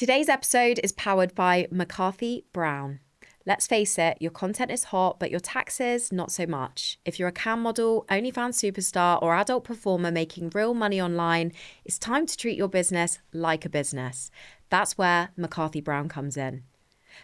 Today's episode is powered by McCarthy Brown. Let's face it, your content is hot, but your taxes, not so much. If you're a cam model, OnlyFans superstar, or adult performer making real money online, it's time to treat your business like a business. That's where McCarthy Brown comes in.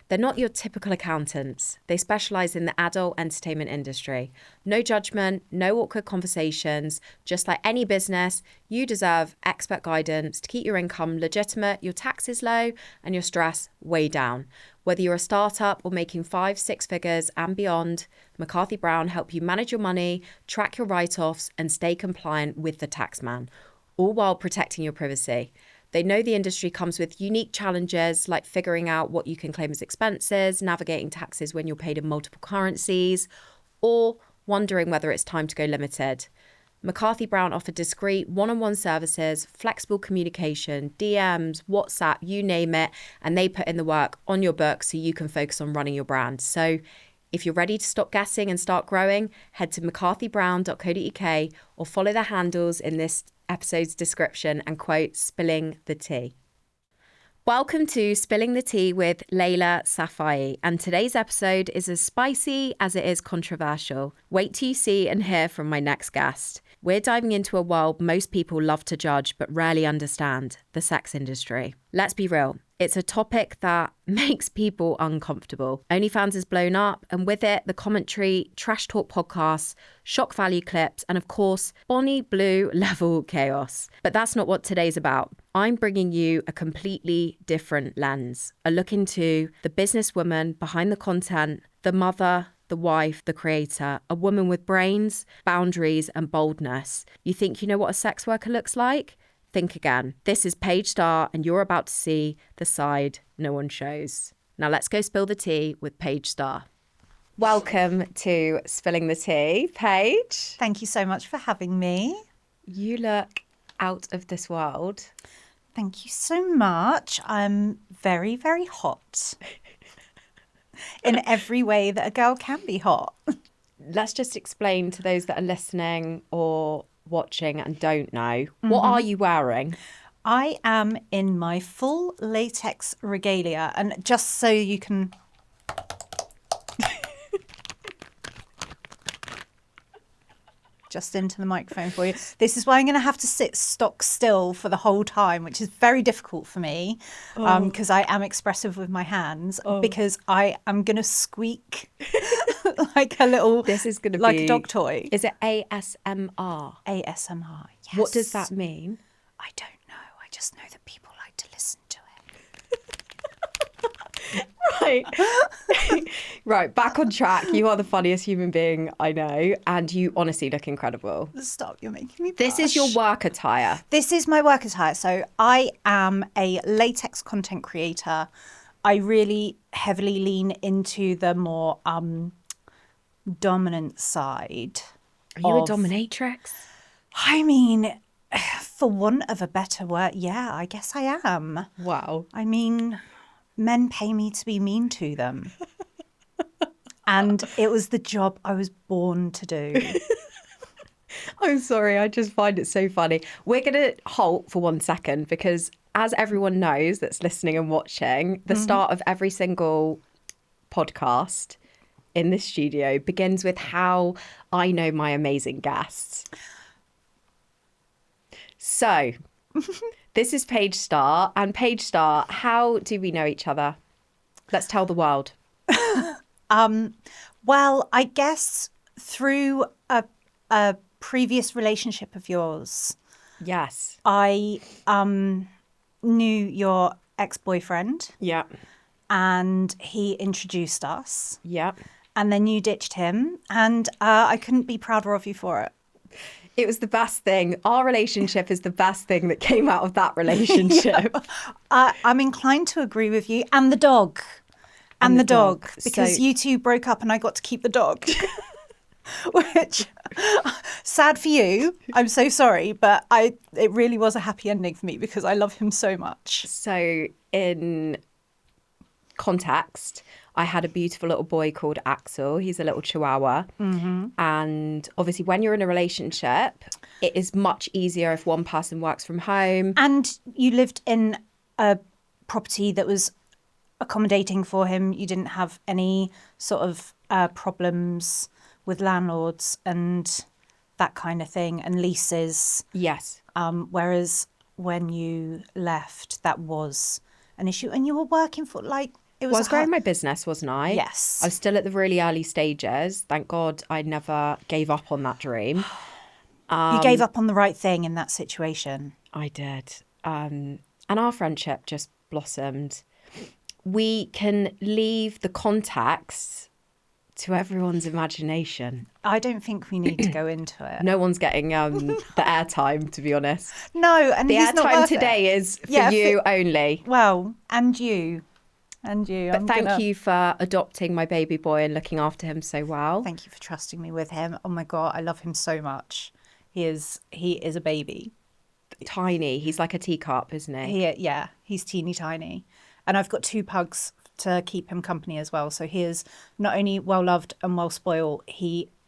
They're not your typical accountants. They specialize in the adult entertainment industry. No judgment, no awkward conversations. Just like any business, you deserve expert guidance to keep your income legitimate, your taxes low, and your stress way down. Whether you're a startup or making 5-6 figures and beyond, McCarthy Brown help you manage your money, track your write-offs, and stay compliant with the tax man, all while protecting your privacy. They know the industry comes with unique challenges like figuring out what you can claim as expenses, navigating taxes when you're paid in multiple currencies, or wondering whether it's time to go limited. McCarthy Brown offer discreet one-on-one services, flexible communication, DMs, WhatsApp, you name it, and they put in the work on your book so you can focus on running your brand. So if you're ready to stop guessing and start growing, head to mccarthybrown.co.uk or follow the handles in this episode's description and quote Spilling the Tea. Welcome to Spilling the Tea with Laila Safaee, and today's episode is as spicy as it is controversial. Wait till you see and hear from my next guest. We're diving into a world most people love to judge but rarely understand, the sex industry. Let's be real, it's a topic that makes people uncomfortable. OnlyFans is blown up, and with it, the commentary, trash talk podcasts, shock value clips, and of course, Bonnie Blue level chaos. But that's not what today's about. I'm bringing you a completely different lens, a look into the businesswoman behind the content, the mother, the wife, the creator, a woman with brains, boundaries, and boldness. You think you know what a sex worker looks like? Think again. This is Paige Starr, and you're about to see the side no one shows. Now let's go spill the tea with Paige Starr. Welcome to Spilling the Tea, Paige. Thank you so much for having me. You look out of this world. Thank you so much. I'm very, very hot. In every way that a girl can be hot. Let's just explain to those that are listening or watching and don't know, what are you wearing? I am in my full latex regalia, and just so you can... just into the microphone for you. This is why I'm going to have to sit stock still for the whole time, which is very difficult for me because I am expressive with my hands because I am going to squeak like a little, this is going to like be, a dog toy. Is it ASMR? ASMR, yes. What does that mean? I don't know. I just know that people like to listen to it. Right. Right, back on track. You are the funniest human being I know, and you honestly look incredible. Stop, you're making me blush. This is your work attire. This is my work attire. So I am a latex content creator. I really heavily lean into the more dominant side. Are you a dominatrix? I mean, for want of a better word, yeah, I guess I am. Wow. I mean, men pay me to be mean to them. And it was the job I was born to do. I'm sorry, I just find it so funny. We're going to halt for 1 second because, as everyone knows that's listening and watching, the start of every single podcast in this studio begins with how I know my amazing guests. So, this is Paige Starr. And Paige Starr, how do we know each other? Let's tell the world. Well, I guess through a previous relationship of yours. Yes. I knew your ex-boyfriend. Yeah. And he introduced us. Yeah. And then you ditched him. And I couldn't be prouder of you for it. It was the best thing. Our relationship is the best thing that came out of that relationship. I'm inclined to agree with you. And the dog. And the dog. Because So- you two broke up and I got to keep the dog. Which, sad for you. I'm so sorry. But it really was a happy ending for me because I love him so much. So in context, I had a beautiful little boy called Axel. He's a little chihuahua. Mm-hmm. And obviously when you're in a relationship, it is much easier if one person works from home. And you lived in a property that was accommodating for him. You didn't have any sort of problems with landlords and that kind of thing, and leases. Yes. Whereas when you left, that was an issue, and you were working for like it was. Well, I was growing my business, wasn't I? Yes. I was still at the really early stages. Thank God I never gave up on that dream. You gave up on the right thing in that situation. I did. And our friendship just blossomed. We can leave the context to everyone's imagination. I don't think we need to go into it. No one's getting the airtime, to be honest. No, and the he's not airtime worth today it. is for you only. Well, and you. But thank you for adopting my baby boy and looking after him so well. Thank you for trusting me with him. Oh my God, I love him so much. He is a baby. Tiny. He's like a teacup, isn't he? He's teeny tiny. And I've got 2 pugs to keep him company as well. So he is not only well loved and well spoiled, he's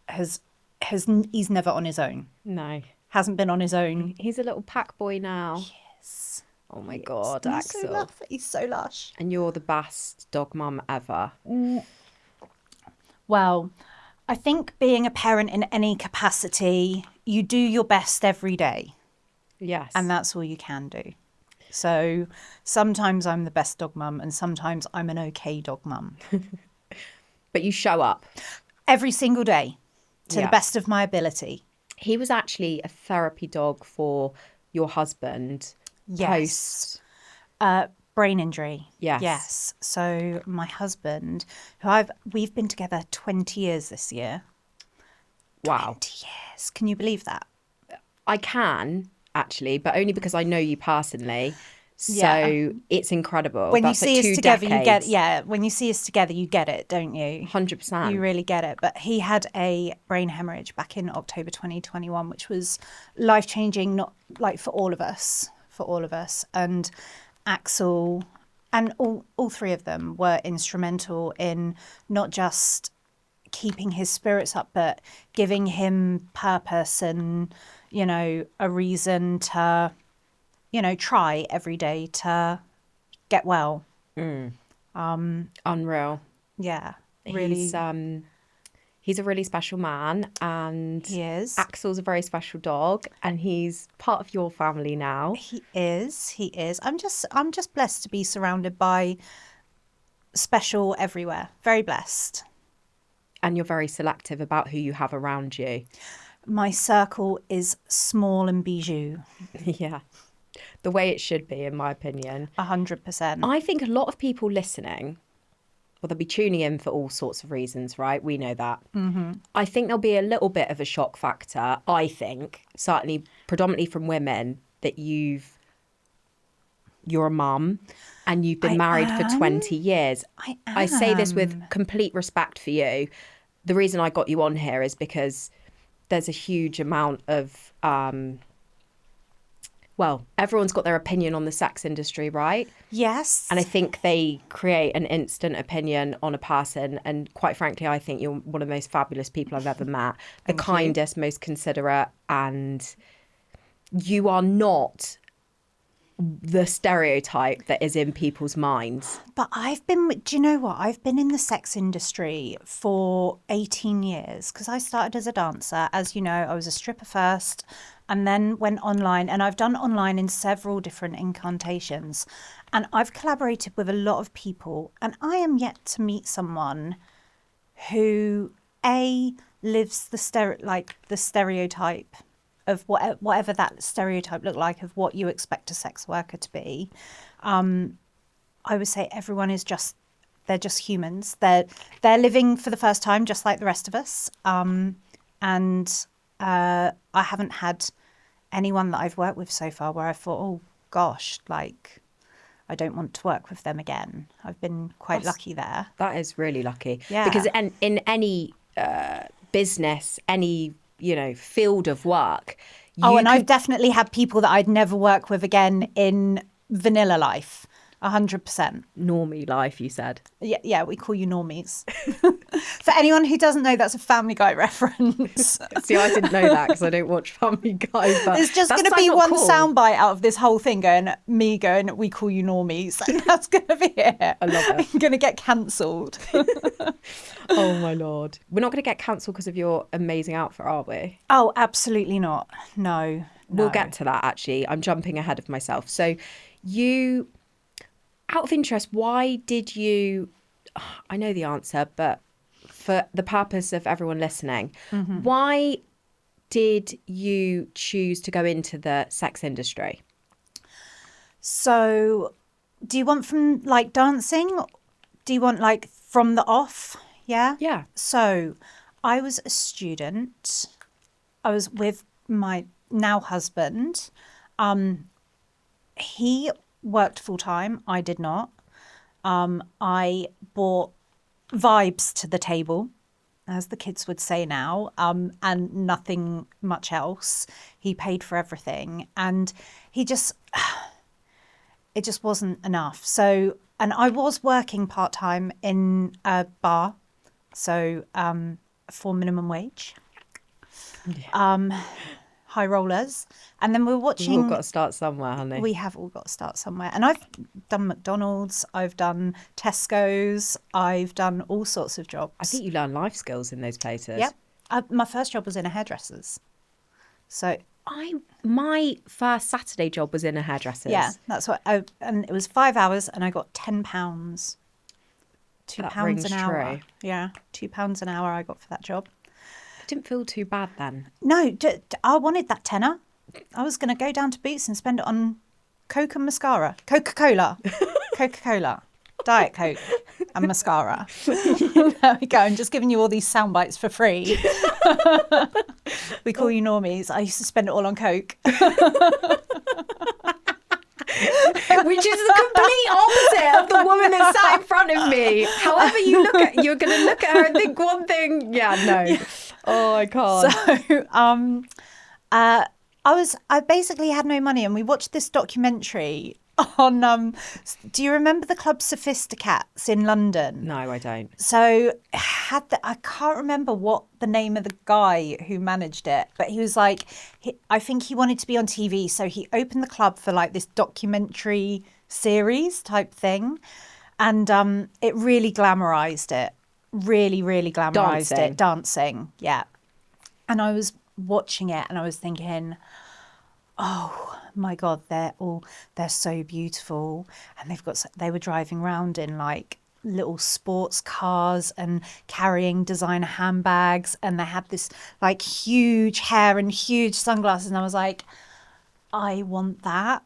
never on his own. No. Hasn't been on his own. He's a little pack boy now. Yes. Oh my God, He's Axel. He's so lush. And you're the best dog mum ever. Well, I think being a parent in any capacity, you do your best every day. Yes. And that's all you can do. So sometimes I'm the best dog mum and sometimes I'm an okay dog mum. But you show up. Every single day to the best of my ability. He was actually a therapy dog for your husband. Yes. Brain injury. Yes. Yes. So my husband, we've been together 20 years this year. Wow. 20 years. Can you believe that? I can, actually, but only because I know you personally. So it's incredible. When That's you see like us 2 together, decades. you get, when you see us together, you get it, don't you? 100%. You really get it. But he had a brain hemorrhage back in October 2021, which was life-changing, not like for all of us. And Axel and all 3 of them were instrumental in not just keeping his spirits up, but giving him purpose and, a reason to, try every day to get well. Unreal. Yeah, really. He's a really special man, and He is. Axel's a very special dog, and he's part of your family now. He is. I'm just blessed to be surrounded by special everywhere. Very blessed. And you're very selective about who you have around you. My circle is small and bijou. Yeah. The way it should be, in my opinion. 100%. I think a lot of people listening, well, they'll be tuning in for all sorts of reasons, right? We know that. Mm-hmm. I think there'll be a little bit of a shock factor, I think, certainly predominantly from women, that you're a mum and you've been married for 20 years. I say this with complete respect for you. The reason I got you on here is because there's a huge amount of... well, everyone's got their opinion on the sex industry, right? Yes. And I think they create an instant opinion on a person. And quite frankly, I think you're one of the most fabulous people I've ever met. The kindest, most considerate. And you are not the stereotype that is in people's minds. But do you know what? I've been in the sex industry for 18 years because I started as a dancer. As you know, I was a stripper first and then went online, and I've done online in several different incarnations. And I've collaborated with a lot of people, and I am yet to meet someone who lives the stereotype of whatever that stereotype looked like of what you expect a sex worker to be. I would say everyone is they're just humans. They're living for the first time, just like the rest of us. And I haven't had anyone that I've worked with so far where I thought, oh gosh, like I don't want to work with them again. I've been quite lucky there. That is really lucky. Yeah. Because in any business, any field of work. I've definitely had people that I'd never work with again in vanilla life. 100%. Normie life, you said. Yeah, we call you normies. For anyone who doesn't know, that's a Family Guy reference. See, I didn't know that because I don't watch Family Guy. But There's just going to be one soundbite out of this whole thing going, we call you normies. And that's going to be it. I love it. I'm going to get cancelled. Oh, my Lord. We're not going to get cancelled because of your amazing outfit, are we? Oh, absolutely not. No. We'll get to that, actually. I'm jumping ahead of myself. So you, out of interest, why did you, I know the answer, but for the purpose of everyone listening, why did you choose to go into the sex industry? So do you want from like dancing? Do you want like from the off? Yeah? Yeah. So I was a student. I was with my now husband. He worked full time. I did not. I brought vibes to the table, as the kids would say now, and nothing much else. He paid for everything, and it just wasn't enough. So, and I was working part time in a bar, so for minimum wage. Yeah. High rollers, and then we were watching. We've all got to start somewhere, honey. We have all got to start somewhere, and I've done McDonald's, I've done Tesco's, I've done all sorts of jobs. I think you learn life skills in those places. Yep, my first job was in a hairdresser's. So my first Saturday job was in a hairdresser's. yeah, that's what. And it was 5 hours, and I got £10. £2 an hour. True. Yeah, £2 an hour I got for that job. Didn't feel too bad then. No, I wanted that tenner. I was going to go down to Boots and spend it on Coke and mascara. Coca-Cola. Diet Coke and mascara. There we go. I'm just giving you all these sound bites for free. We call you normies. I used to spend it all on Coke. Which is the complete opposite of the woman that sat in front of me. However you look at, you're going to look at her and think one thing. Yeah, no. Yeah. Oh, I can't. So, I basically had no money, and we watched this documentary on, do you remember the Club Sophisticats in London? No, I don't. So I can't remember what the name of the guy who managed it, but he was like, I think he wanted to be on TV. So he opened the club for like this documentary series type thing. And it really glamorized it. Really, really glamorized it. Dancing. Yeah. And I was watching it and I was thinking, oh my God, they're so beautiful. And they were driving around in like little sports cars and carrying designer handbags. And they had this like huge hair and huge sunglasses. And I was like, I want that.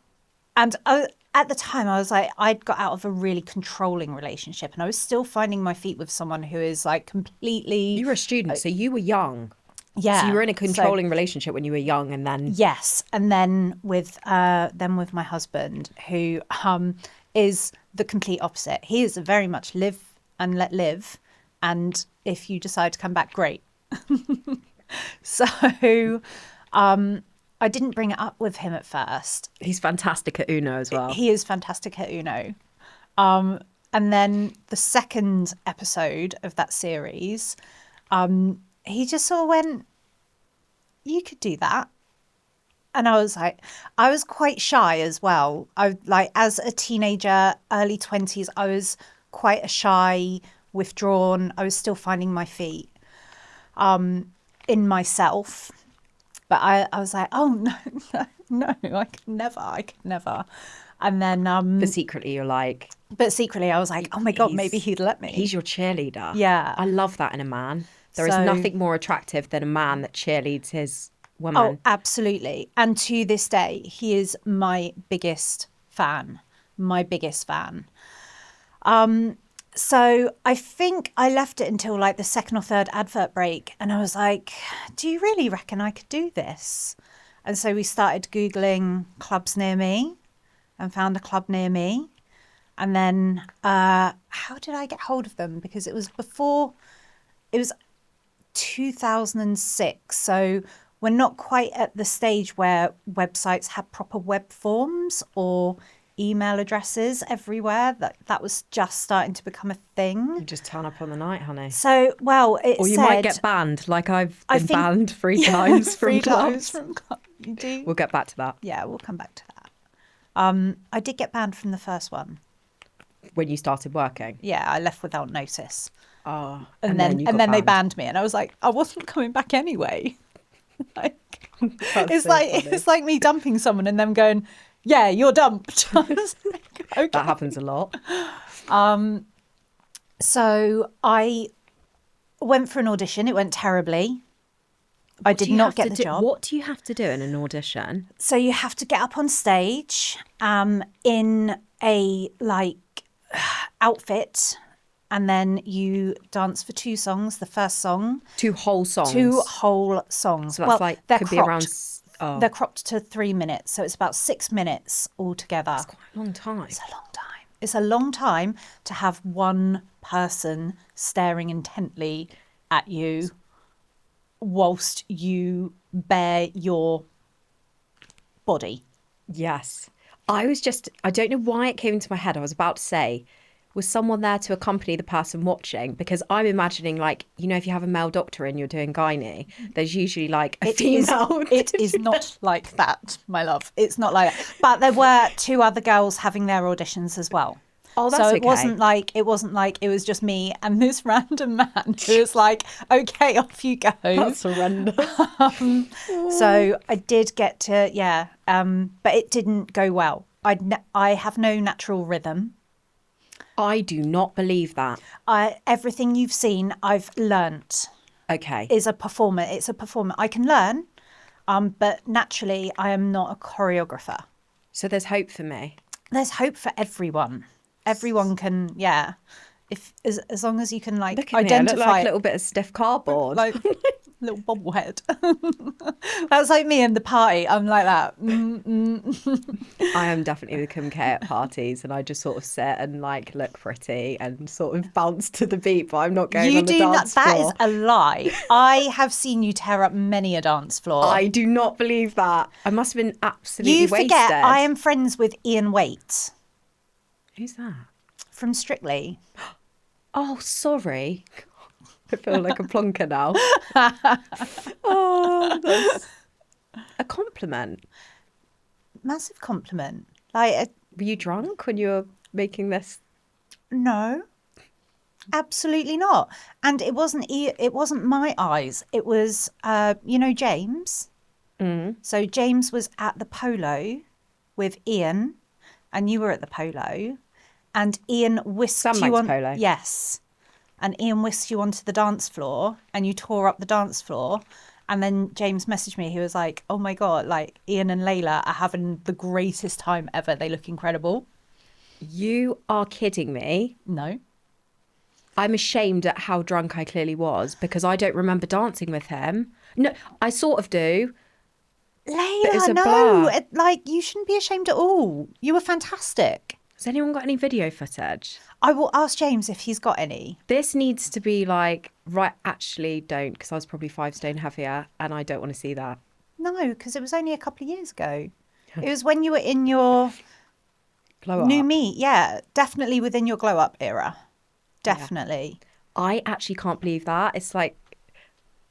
And at the time I was like, I'd got out of a really controlling relationship and I was still finding my feet with someone who is like completely... You were a student, so you were young. Yeah. So you were in a controlling relationship when you were young, and then... Yes. And then with my husband, who is the complete opposite. He is very much live and let live. And if you decide to come back, great. So I didn't bring it up with him at first. He's fantastic at Uno as well. He is fantastic at Uno. And then the second episode of that series... he just sort of went, you could do that. And I was like, I was quite shy as well. As a teenager, early 20s, I was quite a shy, withdrawn. I was still finding my feet in myself. But I was like, oh, no, I could never. And then... But secretly you're like... But secretly I was like, oh my God, maybe he'd let me. He's your cheerleader. Yeah. I love that in a man. There is nothing more attractive than a man that cheerleads his woman. Oh, absolutely. And to this day, he is my biggest fan. So I think I left it until like the second or third advert break. And I was like, do you really reckon I could do this? And so we started Googling clubs near me and found a club near me. And then how did I get hold of them? Because it was 2006, so we're not quite at the stage where websites have proper web forms, or email addresses everywhere. That was just starting to become a thing. You just turn up on the night, honey. So, well, or you might get banned, like I've been banned 3 times from clubs. You do? We'll get back to that. Yeah, we'll come back to that. I did get banned from the first one. When you started working? Yeah, I left without notice. Oh, and then they banned me, and I was like, I wasn't coming back anyway. Like, it's like me dumping someone and them going, yeah, you're dumped. I was like, okay. That happens a lot. So I went for an audition. It went terribly. I did not get the job. What do you have to do in an audition? So you have to get up on stage in a outfit, and then you dance for 2 songs. The first song. 2 whole songs? 2 whole songs. So that's they're could cropped. Be around... Oh. They're cropped to 3 minutes. So it's about 6 minutes altogether. That's quite a long time. It's a long time. It's a long time to have one person staring intently at you whilst you bare your body. Yes. I don't know why it came into my head. I was about to say, was someone there to accompany the person watching? Because I'm imagining, like, you know, if you have a male doctor and you're doing gynae, there's usually like a female. It is not like that, my love. It's not like that. But there were 2 other girls having their auditions as well. Oh, that's okay. It wasn't like it was just me and this random man who was like, okay, off you go. That's horrendous. So I did get to, but it didn't go well. I have no natural rhythm. I do not believe that. Everything you've seen, I've learnt. Okay. Is a performer. It's a performer. I can learn, but naturally I am not a choreographer. So there's hope for me. There's hope for everyone. Everyone can, if as long as you can Look at identify. Me. I look like a little bit of stiff cardboard, like little bobblehead. That's like me in the party. I'm like that. I am definitely the Kim K at parties, and I just sort of sit and like look pretty and sort of bounce to the beat, but I'm not going on the dance floor. That is a lie. I have seen you tear up many a dance floor. I do not believe that. I must have been absolutely wasted. You forget I am friends with Ian Waite. Who's that? From Strictly. Oh, sorry. I feel like a plonker now. Oh, that's a compliment. Massive compliment. Like, were you drunk when you were making this? No, absolutely not. And it wasn't my eyes. It was, James. Mm. So James was at the polo with Ian, and you were at the polo. And Ian whisked you on. Polo. Yes. And Ian whisked you onto the dance floor, and you tore up the dance floor. And then James messaged me. He was like, oh my God, like Ian and Laila are having the greatest time ever. They look incredible. You are kidding me. No. I'm ashamed at how drunk I clearly was because I don't remember dancing with him. No, I sort of do. Laila, no. You shouldn't be ashamed at all. You were fantastic. Has anyone got any video footage? I will ask James if he's got any. This needs to be like, right, actually don't, because I was probably 5 stone heavier and I don't want to see that. No, because it was only a couple of years ago. It was when you were in your glow up. New me. Yeah, definitely within your glow up era. Definitely. Yeah. I actually can't believe that. It's like,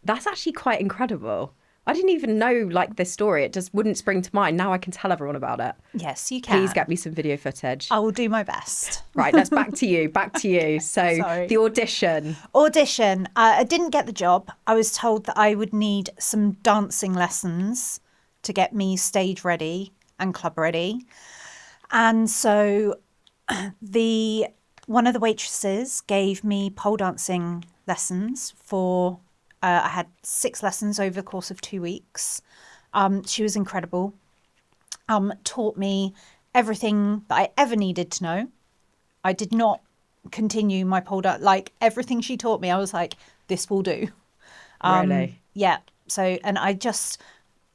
that's actually quite incredible. I didn't even know like this story. It just wouldn't spring to mind. Now I can tell everyone about it. Yes, you can. Please get me some video footage. I will do my best. Right, let's back to you. So the audition. I didn't get the job. I was told that I would need some dancing lessons to get me stage ready and club ready. And so one of the waitresses gave me pole dancing lessons for... I had 6 lessons over the course of 2 weeks. She was incredible. Taught me everything that I ever needed to know. I did not continue my pole dance. Like everything she taught me, I was like, this will do. Really? Yeah. So, and I just,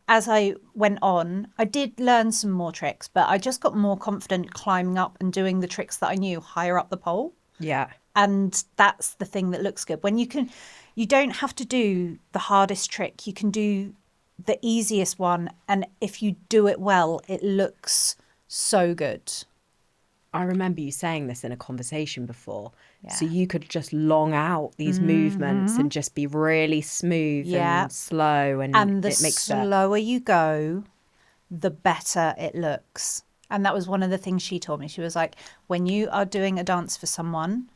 as I went on, I did learn some more tricks, but I just got more confident climbing up and doing the tricks that I knew higher up the pole. Yeah. And that's the thing that looks good. When you don't have to do the hardest trick. You can do the easiest one. And if you do it well, it looks so good. I remember you saying this in a conversation before. Yeah. So you could just long out these movements and just be really smooth and slow, and the it makes slower you go, the better it looks. And that was one of the things she told me. She was like, when you are doing a dance for someone,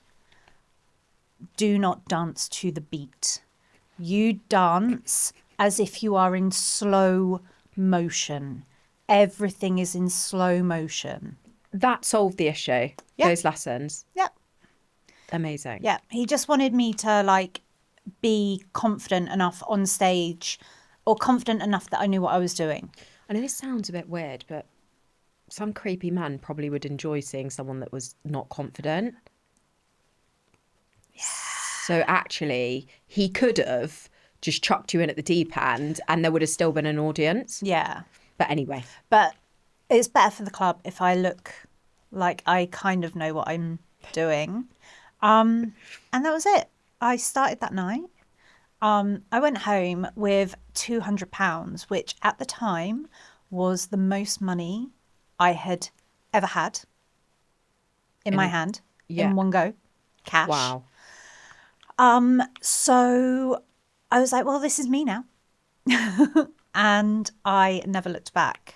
do not dance to the beat. You dance as if you are in slow motion. Everything is in slow motion. that solved the issue. Yeah. Those lessons. Yeah. Amazing. Yeah. He just wanted me to like be confident enough on stage, or confident enough that I knew what I was doing. I know this sounds a bit weird, but some creepy man probably would enjoy seeing someone that was not confident. Yeah. So actually, he could have just chucked you in at the deep end and there would have still been an audience. Yeah. But anyway. But it's better for the club if I look like I kind of know what I'm doing. And that was it. I started that night. I went home with £200, which at the time was the most money I had ever had in my hand in one go, cash. Wow. So I was like, well, this is me now. And I never looked back.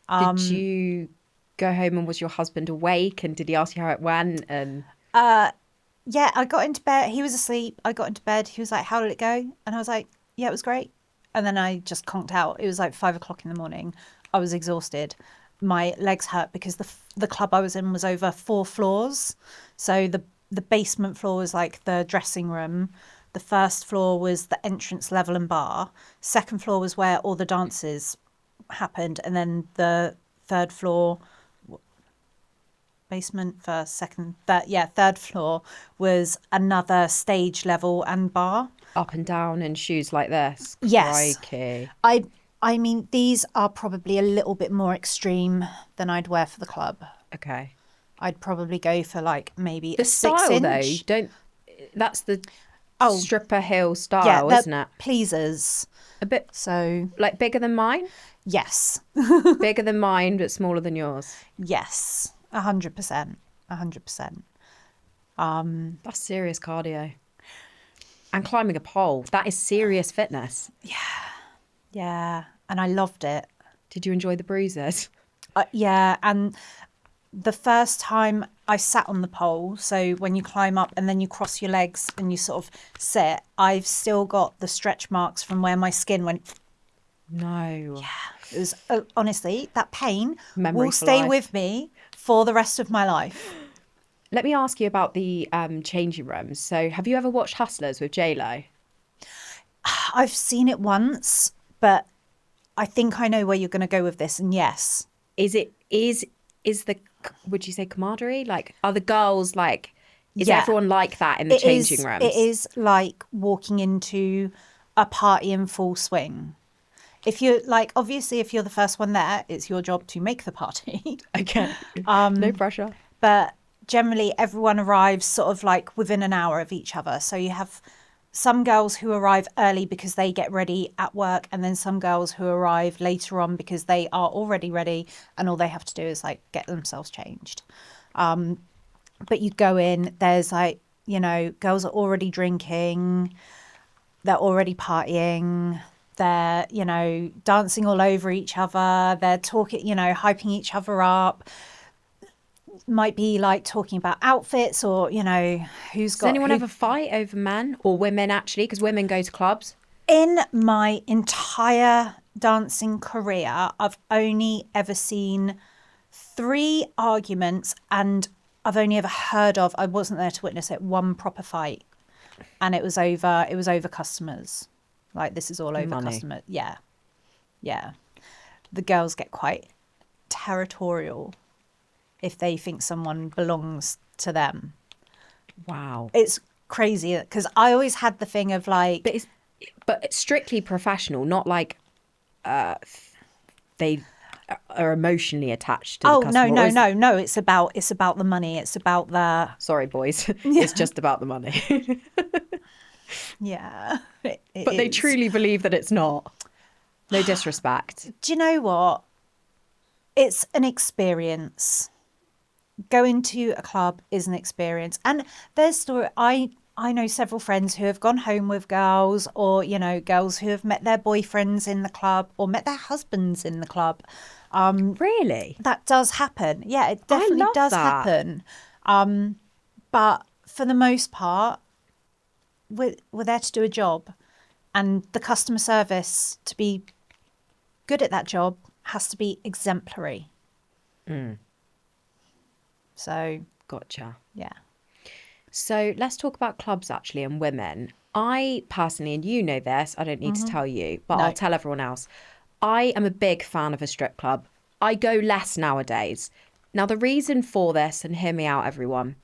Did you go home and was your husband awake, and did he ask you how it went? And Yeah, I got into bed. He was asleep. I got into bed. He was like, how did it go? And I was like, yeah, it was great. And then I just conked out. It was like 5 o'clock in the morning. I was exhausted. My legs hurt because the club I was in was over 4 floors. So the basement floor was like the dressing room. The first floor was the entrance level and bar. Second floor was where all the dances happened. And then the third floor, basement, first, second, third floor was another stage level and bar. up and down in shoes like this? Yes. Crikey. I mean, these are probably a little bit more extreme than I'd wear for the club. Okay. I'd probably go for like maybe The a 6 style inch. though, you don't. That's the Oh. stripper heel style, Yeah, isn't it? pleasers. A bit So like bigger than mine. yes, Bigger than mine, but smaller than yours. yes, 100%, 100%. That's serious cardio. And climbing a pole, that is serious fitness. Yeah, and I loved it. Did you enjoy the bruises? Yeah, and the first time I sat on the pole, so when you climb up and then you cross your legs and you sort of sit, I've still got the stretch marks from where my skin went. No. It was honestly, that pain Memory will for stay life. with me for the rest of my life. Let me ask you about the changing rooms. So have you ever watched Hustlers with J-Lo? I've seen it once, but I think I know where you're going to go with this. And yes, Is the, would you say camaraderie? Like, are the girls like, is Yeah. everyone like that in the changing rooms? It is like walking into a party in full swing. If you're like, obviously, if you're the first one there, it's your job to make the party. Okay. No pressure. But generally, everyone arrives sort of like within an hour of each other. So you have some girls who arrive early because they get ready at work, and then some girls who arrive later on because they are already ready and all they have to do is like get themselves changed. But you go in, there's like, you know, girls are already drinking, they're already partying, they're, you know, dancing all over each other, they're talking, you know, hyping each other up. Might be like talking about outfits, or, you know, who's Does got anyone who. ever fight over men or women, actually? Because women go to clubs. In my entire dancing career, I've only ever seen 3 arguments, and I've only ever heard of, I wasn't there to witness it, one proper fight. And it was over customers. Like, this is all over Money. customers. Yeah. Yeah. The girls get quite territorial if they think someone belongs to them. Wow. It's crazy because I always had the thing of like, But it's strictly professional, not like they are emotionally attached to the customer. no. It's about the money. It's about the Sorry, boys. It's just about the money. yeah. It But they is. truly believe that it's not. No disrespect. Do you know what? It's an experience. going to a club is an experience. And there's story. I know several friends who have gone home with girls, or, you know, girls who have met their boyfriends in the club or met their husbands in the club. Really? That does happen. Yeah, it I definitely love does that. happen. But for the most part, we're there to do a job, and the customer service, to be good at that job, has to be exemplary. So, Gotcha. yeah. So let's talk about clubs actually and women. I personally, and you know this, I don't need to tell you, but No. I'll tell everyone else. I am a big fan of a strip club. I go less nowadays. Now, the reason for this, and hear me out, everyone,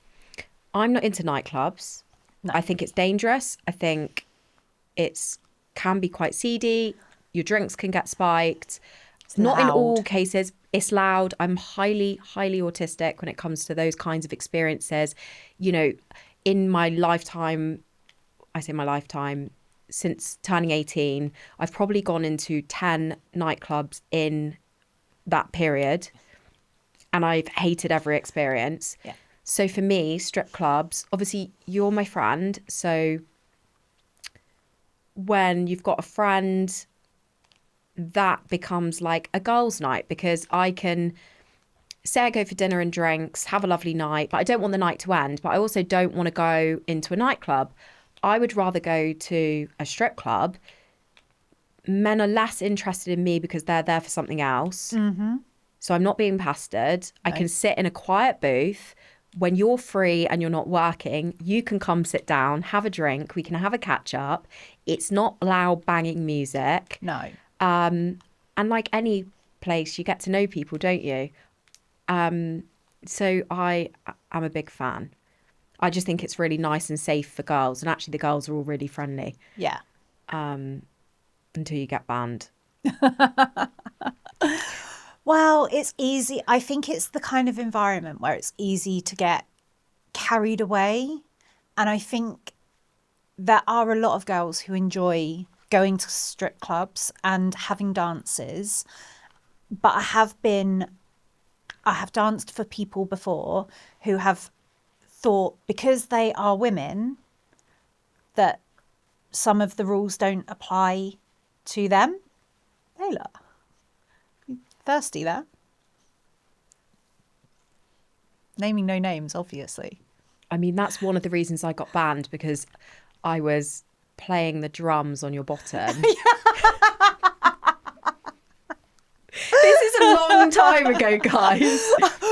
I'm not into nightclubs. No. I think it's dangerous. I think it's can be quite seedy. Your drinks can get spiked. Not in all loud. cases. It's loud. I'm highly, highly autistic when it comes to those kinds of experiences. You know, in my lifetime, I say my lifetime, since turning 18, I've probably gone into 10 nightclubs in that period. And I've hated every experience. Yeah. So for me, strip clubs, obviously you're my friend. So when you've got a friend, that becomes like a girls' night, because I can say I go for dinner and drinks, have a lovely night, but I don't want the night to end. But I also don't want to go into a nightclub. I would rather go to a strip club. Men are less interested in me because they're there for something else. Mm-hmm. So I'm not being pestered. I can sit in a quiet booth. When you're free and you're not working, you can come sit down, have a drink. We can have a catch up. It's not loud banging music. No. And like any place, you get to know people, don't you? So I am a big fan. I just think it's really nice and safe for girls. And actually the girls are all really friendly Yeah. until you get banned. Well, it's easy. I think it's the kind of environment where it's easy to get carried away. And I think there are a lot of girls who enjoy going to strip clubs and having dances. But I have danced for people before who have thought, because they are women, that some of the rules don't apply to them. Laila, you thirsty there? Naming no names, obviously. I mean, that's one of the reasons I got banned, because I was playing the drums on your bottom. This is a long time ago, guys.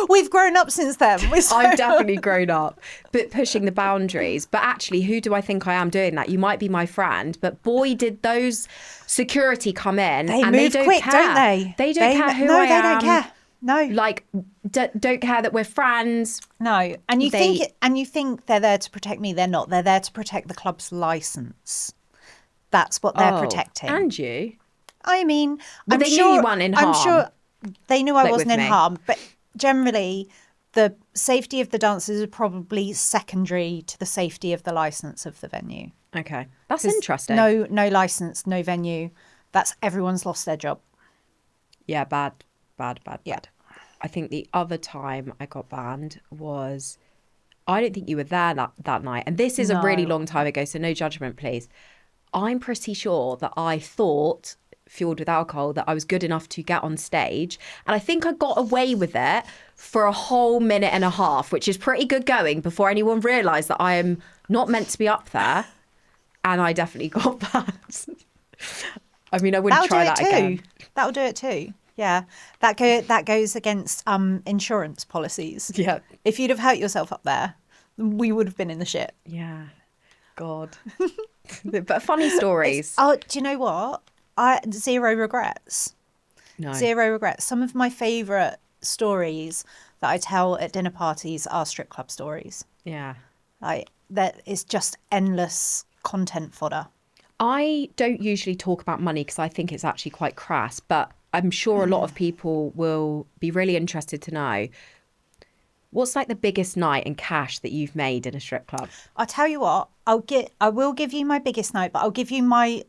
We've grown up since then. I've definitely grown up, but pushing the boundaries. But actually, who do I think I am doing that? You might be my friend, but boy, did those security come in. They and move they don't quick, care. don't they? They don't care who I am. No, they don't care. No. Like, don't care that we're friends. No. And you think they're there to protect me. They're not. They're there to protect the club's license. That's what they're protecting. And you. I mean, But they knew you weren't in harm. I'm sure they knew I wasn't in me. harm, but generally the safety of the dancers is probably secondary to the safety of the license of the venue. Okay. That's interesting. No license, no venue. That's everyone's lost their job. Yeah, bad. Yeah. I think the other time I got banned was, I don't think you were there that night. And this is a really long time ago, so no judgment, please. I'm pretty sure that I thought, fueled with alcohol, that I was good enough to get on stage. And I think I got away with it for a whole minute and a half, which is pretty good going, before anyone realised that I am not meant to be up there. And I definitely got banned. I mean, I wouldn't try that again. That'll do it too. Yeah. That goes against insurance policies. Yeah. If you'd have hurt yourself up there, we would have been in the shit. Yeah. God. But funny stories. Do you know what? Zero regrets. No. Zero regrets. Some of my favourite stories that I tell at dinner parties are strip club stories. Yeah. Like, that is just endless content fodder. I don't usually talk about money because I think it's actually quite crass, but I'm sure a lot of people will be really interested to know, what's like the biggest night in cash that you've made in a strip club? I'll tell you what, I will give you my biggest night, but I'll give you my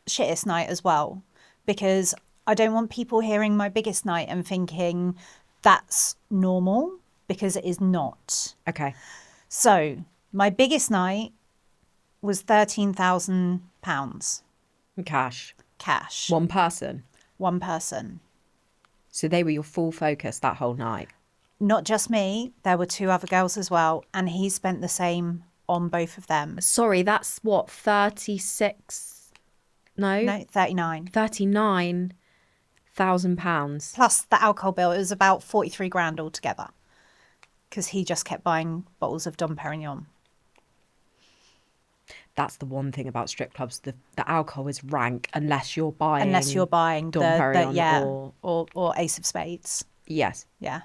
shittest night as well, because I don't want people hearing my biggest night and thinking that's normal. because it is not. Okay. So my biggest night was £13,000 Cash. cash. One person. One person. So they were your full focus that whole night. Not just me. There were 2 other girls as well. And he spent the same on both of them. Sorry, that's what, 36? No, 39. £39,000. Plus the alcohol bill. It was about 43 grand altogether. Because he just kept buying bottles of Dom Perignon. That's the one thing about strip clubs. The alcohol is rank unless you're buying Unless you're buying Dom Perignon or Ace of Spades. Yes. Yeah.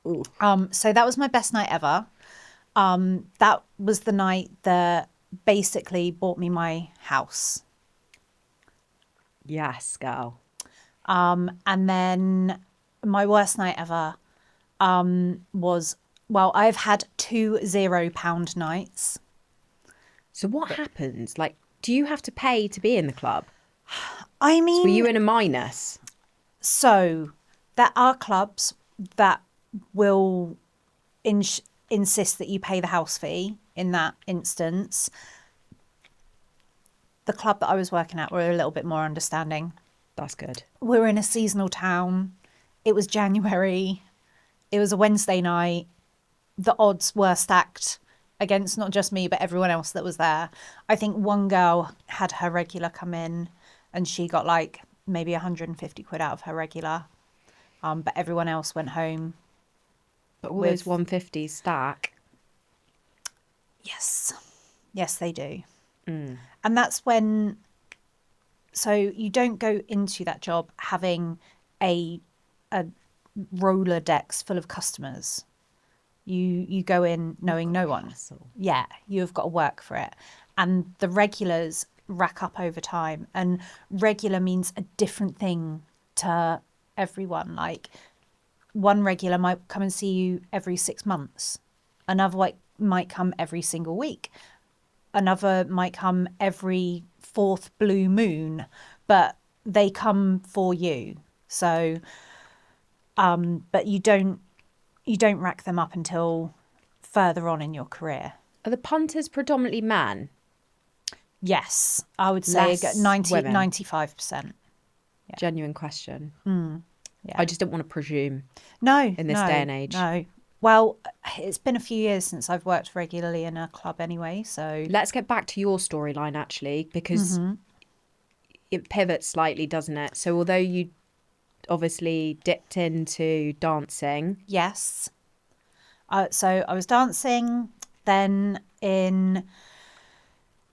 Ooh. So that was my best night ever. That was the night that basically bought me my house. Yes, girl. And then my worst night ever was, well, I've had 2 £0 nights. So what happens? Like, do you have to pay to be in the club? I mean, So were you in a minus? So there are clubs that will insist that you pay the house fee in that instance. The club that I was working at were a little bit more understanding. That's good. We're in a seasonal town. It was January. It was a Wednesday night. The odds were stacked against not just me, but everyone else that was there. I think one girl had her regular come in and she got like maybe 150 quid out of her regular. But everyone else went home. But all those 150s stack. Yes. Yes, they do. And that's when, so you don't go into that job having a Rolodex full of customers. You go in knowing no one. Hustle. Yeah, you've got to work for it. And the regulars rack up over time. And regular means a different thing to everyone. Like one regular might come and see you every 6 months. Another might come every single week. Another might come every 4th blue moon. But they come for you. So, but you don't rack them up until further on in your career. Are the punters predominantly men? Yes, I would say Less 95%. Yeah. Genuine question. Yeah. I just don't want to presume. No, in this day and age. No. Well, it's been a few years since I've worked regularly in a club anyway, so... Let's get back to your storyline, actually, because it pivots slightly, doesn't it? So although you obviously dipped into dancing. Yes. So I was dancing. Then in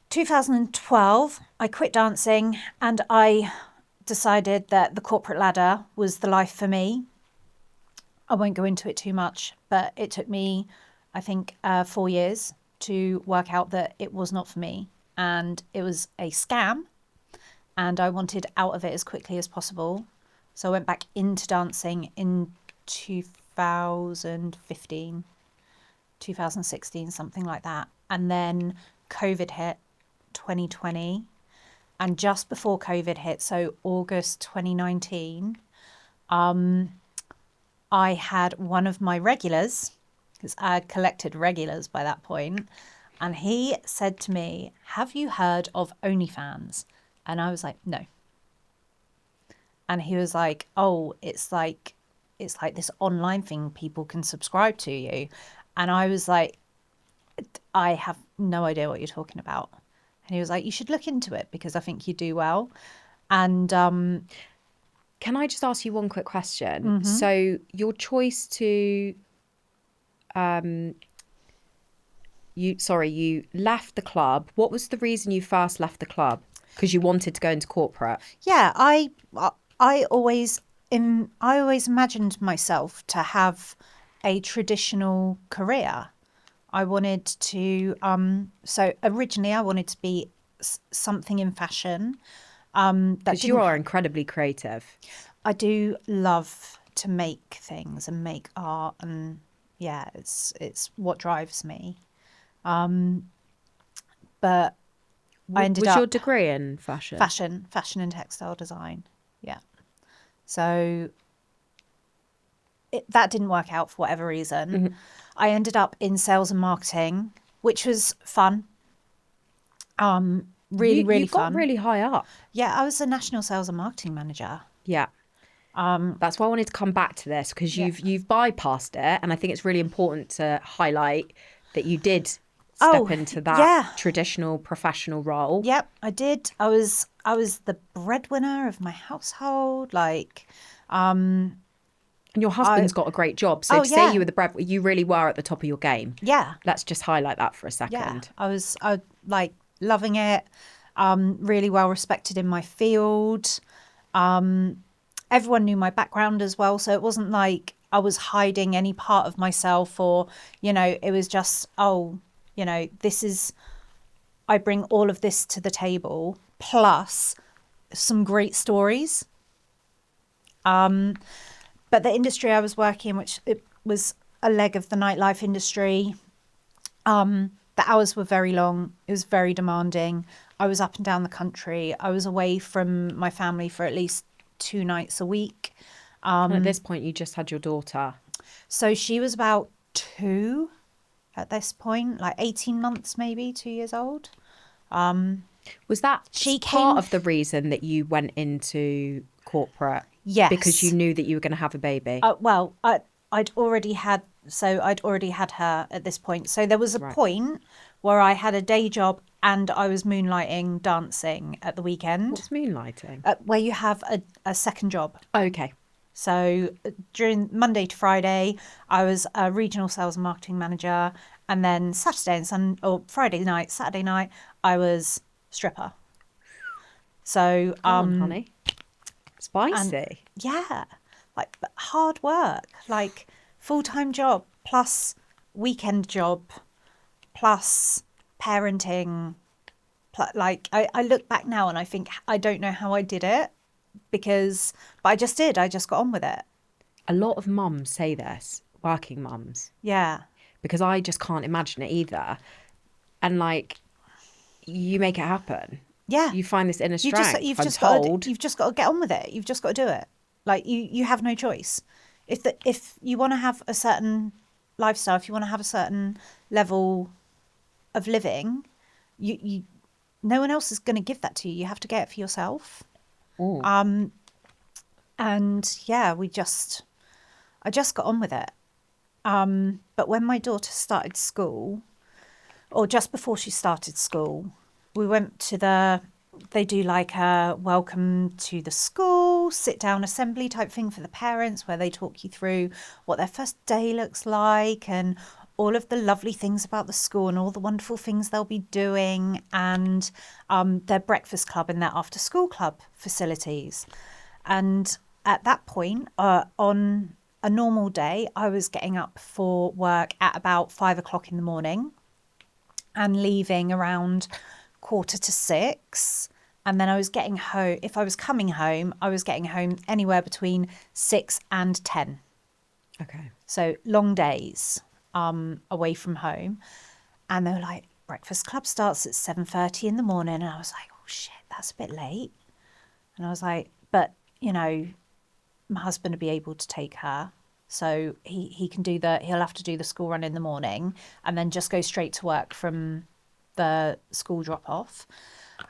2012, I quit dancing and I decided that the corporate ladder was the life for me. I won't go into it too much, but it took me, I think, 4 years to work out that it was not for me. And it was a scam. And I wanted out of it as quickly as possible. So I went back into dancing in 2015, 2016, something like that. And then COVID hit 2020. And just before COVID hit, so August 2019, I had one of my regulars, because I had collected regulars by that point, and he said to me, "Have you heard of OnlyFans?" And I was like, "No." And he was like, "Oh, it's like this online thing people can subscribe to you." And I was like, "I have no idea what you're talking about." And he was like, "You should look into it because I think you do well." And can I just ask you one quick question? So your choice to you left the club. What was the reason you first left the club? Because you wanted to go into corporate. Yeah, I always imagined myself to have a traditional career. I wanted to so originally I wanted to be something in fashion. Because you are incredibly creative. I do love to make things and make art, and yeah, it's what drives me. But I ended was up... your degree in fashion? Fashion and textile design. Yeah. So that didn't work out for whatever reason. I ended up in sales and marketing, which was fun. Really, really You got fun. really high up. Yeah, I was a national sales and marketing manager. Yeah. That's why I wanted to come back to this, because you've bypassed it, and I think it's really important to highlight that you did step into that traditional professional role. Yep, I did. I was the breadwinner of my household. Like, And your husband's got a great job. So to say you were the bread, you really were at the top of your game. Yeah. Let's just highlight that for a second. Yeah, I like loving it. Really well respected in my field. Everyone knew my background as well, so it wasn't like I was hiding any part of myself, or it was just, I bring all of this to the table plus some great stories. But the industry I was working in, which it was a leg of the nightlife industry, the hours were very long. It was very demanding. I was up and down the country. I was away from my family for at least 2 nights a week. And at this point, you just had your daughter. So she was about 2 at this point, like 18 months, maybe 2 years old. Was that part of the reason that you went into corporate? Yes. Because you knew that you were going to have a baby? Well, I'd already had her at this point. So there was a point where I had a day job and I was moonlighting dancing at the weekend. What's moonlighting? Where you have a second job. Okay. So during Monday to Friday, I was a regional sales and marketing manager. And then Saturday and Saturday night, I was stripper. So, Come on, honey. Spicy. Yeah. Like hard work, like full-time job plus weekend job plus parenting. Like I look back now and I think I don't know how I did it, but I just did. I just got on with it. A lot of mums say this, working mums. Yeah. Because I just can't imagine it either. And like, you make it happen. Yeah. You find this inner strength. You've just got to get on with it. You've just got to do it. Like you have no choice. If you want to have a certain lifestyle, if you want to have a certain level of living, you no one else is going to give that to you. You have to get it for yourself. Ooh. And yeah, I just got on with it. But when my daughter started school, or just before she started school, we went to they do like a welcome to the school, sit down assembly type thing for the parents, where they talk you through what their first day looks like and all of the lovely things about the school and all the wonderful things they'll be doing, and their breakfast club and their after school club facilities. And at that point, on a normal day, I was getting up for work at about 5 o'clock in the morning and leaving around 5:45. And then I was getting home. If I was coming home, I was getting home anywhere between 6 and 10. Okay. So long days away from home. And they were like, breakfast club starts at 7:30 in the morning. And I was like, oh shit, that's a bit late. And I was like, but my husband will be able to take her. So he'll have to do the school run in the morning and then just go straight to work from the school drop off.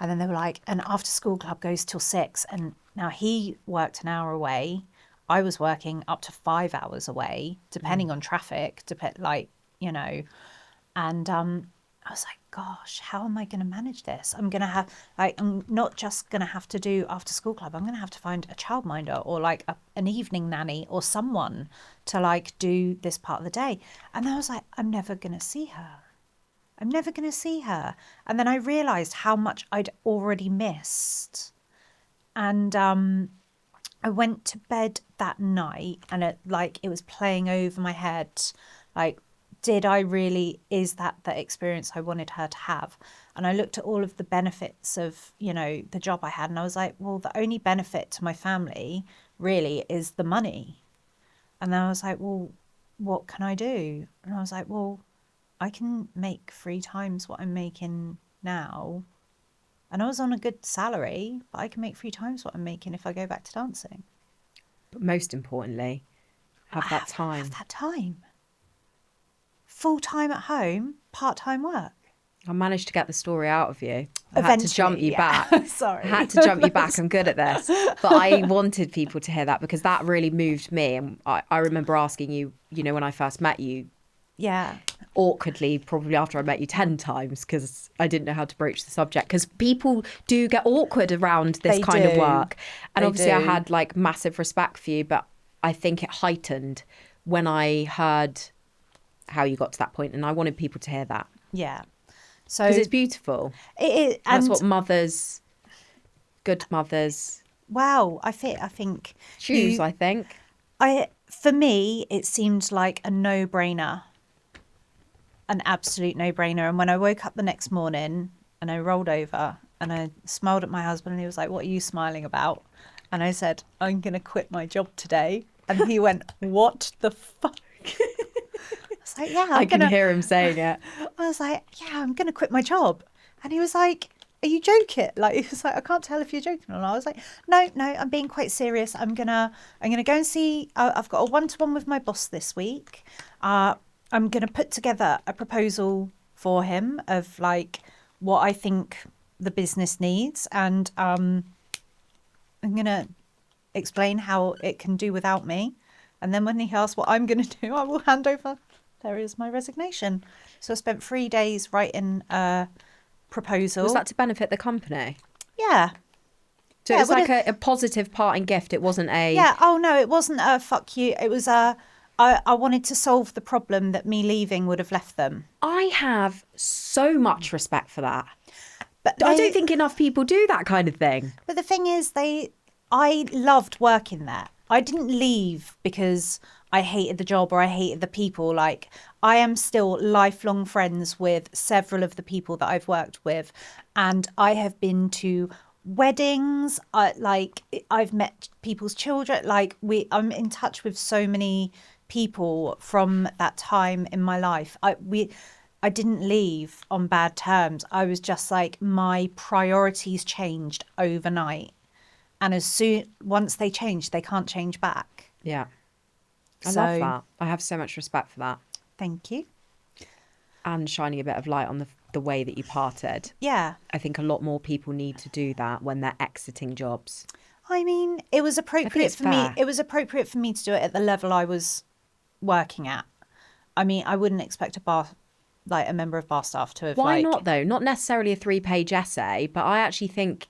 And then they were like, and after school club goes till 6. And now he worked an hour away. I was working up to 5 hours away, depending on traffic, and I was like, gosh, how am I going to manage this? I'm not just going to have to do after school club. I'm going to have to find a childminder or like an evening nanny or someone to like do this part of the day. And I was like, I'm never going to see her. I'm never going to see her. And then I realized how much I'd already missed. And I went to bed that night and it was playing over my head. Like, is that the experience I wanted her to have? And I looked at all of the benefits of, the job I had. And I was like, well, the only benefit to my family really is the money. And then I was like, well, what can I do? And I was like, well, I can make 3 times what I'm making now. And I was on a good salary, but I can make 3 times what I'm making if I go back to dancing. But most importantly, have that time. Have that time. Full time at home, part-time work. I managed to get the story out of you. I had to Eventually, jump you back. Sorry. I had to jump you back. I'm good at this. But I wanted people to hear that because that really moved me. And I remember asking you, you know, when I first met you, Yeah. awkwardly, probably after I met you 10 times, because I didn't know how to broach the subject. Because people do get awkward around this kind of work. And obviously I had like massive respect for you, but I think it heightened when I heard how you got to that point. And I wanted people to hear that. Yeah. So because it's beautiful. It is, That's and what mothers, good mothers, wow, I think choose. I think. For me, it seemed like a no-brainer, an absolute no-brainer. And when I woke up the next morning and I rolled over and I smiled at my husband and he was like, "What are you smiling about?" And I said, "I'm going to quit my job today." And he went, "What the fuck?" I was like, "Yeah, I can hear him saying it. I was like, "Yeah, I'm going to quit my job." And he was like, "Are you joking?" Like, he was like, "I can't tell if you're joking or not." I was like, No, I'm being quite serious. I'm gonna go and see. I've got a 1-to-1 with my boss this week. I'm gonna put together a proposal for him of like what I think the business needs, and I'm gonna explain how it can do without me. And then when he asks what I'm gonna do, I will hand over. There is my resignation. So I spent 3 days writing a proposal. Was that to benefit the company? Yeah. So Yeah, it's like a positive parting gift. It wasn't a... Yeah. Oh, no, it wasn't a fuck you. It was I wanted to solve the problem that me leaving would have left them. I have so much respect for that. But I don't think enough people do that kind of thing. But the thing is, I loved working there. I didn't leave because I hated the job or I hated the people. Like, I am still lifelong friends with several of the people that I've worked with. And I have been to weddings. I've met people's children. I'm in touch with so many people from that time in my life. I didn't leave on bad terms. I was just like, my priorities changed overnight. And once they change, they can't change back. Yeah. I love that. I have so much respect for that. Thank you. And shining a bit of light on the way that you parted. Yeah. I think a lot more people need to do that when they're exiting jobs. I mean, it was appropriate for me. It was appropriate for me to do it at the level I was working at. I mean, I wouldn't expect a member of bar staff to have. Why not though? Not necessarily a 3-page essay, but I actually think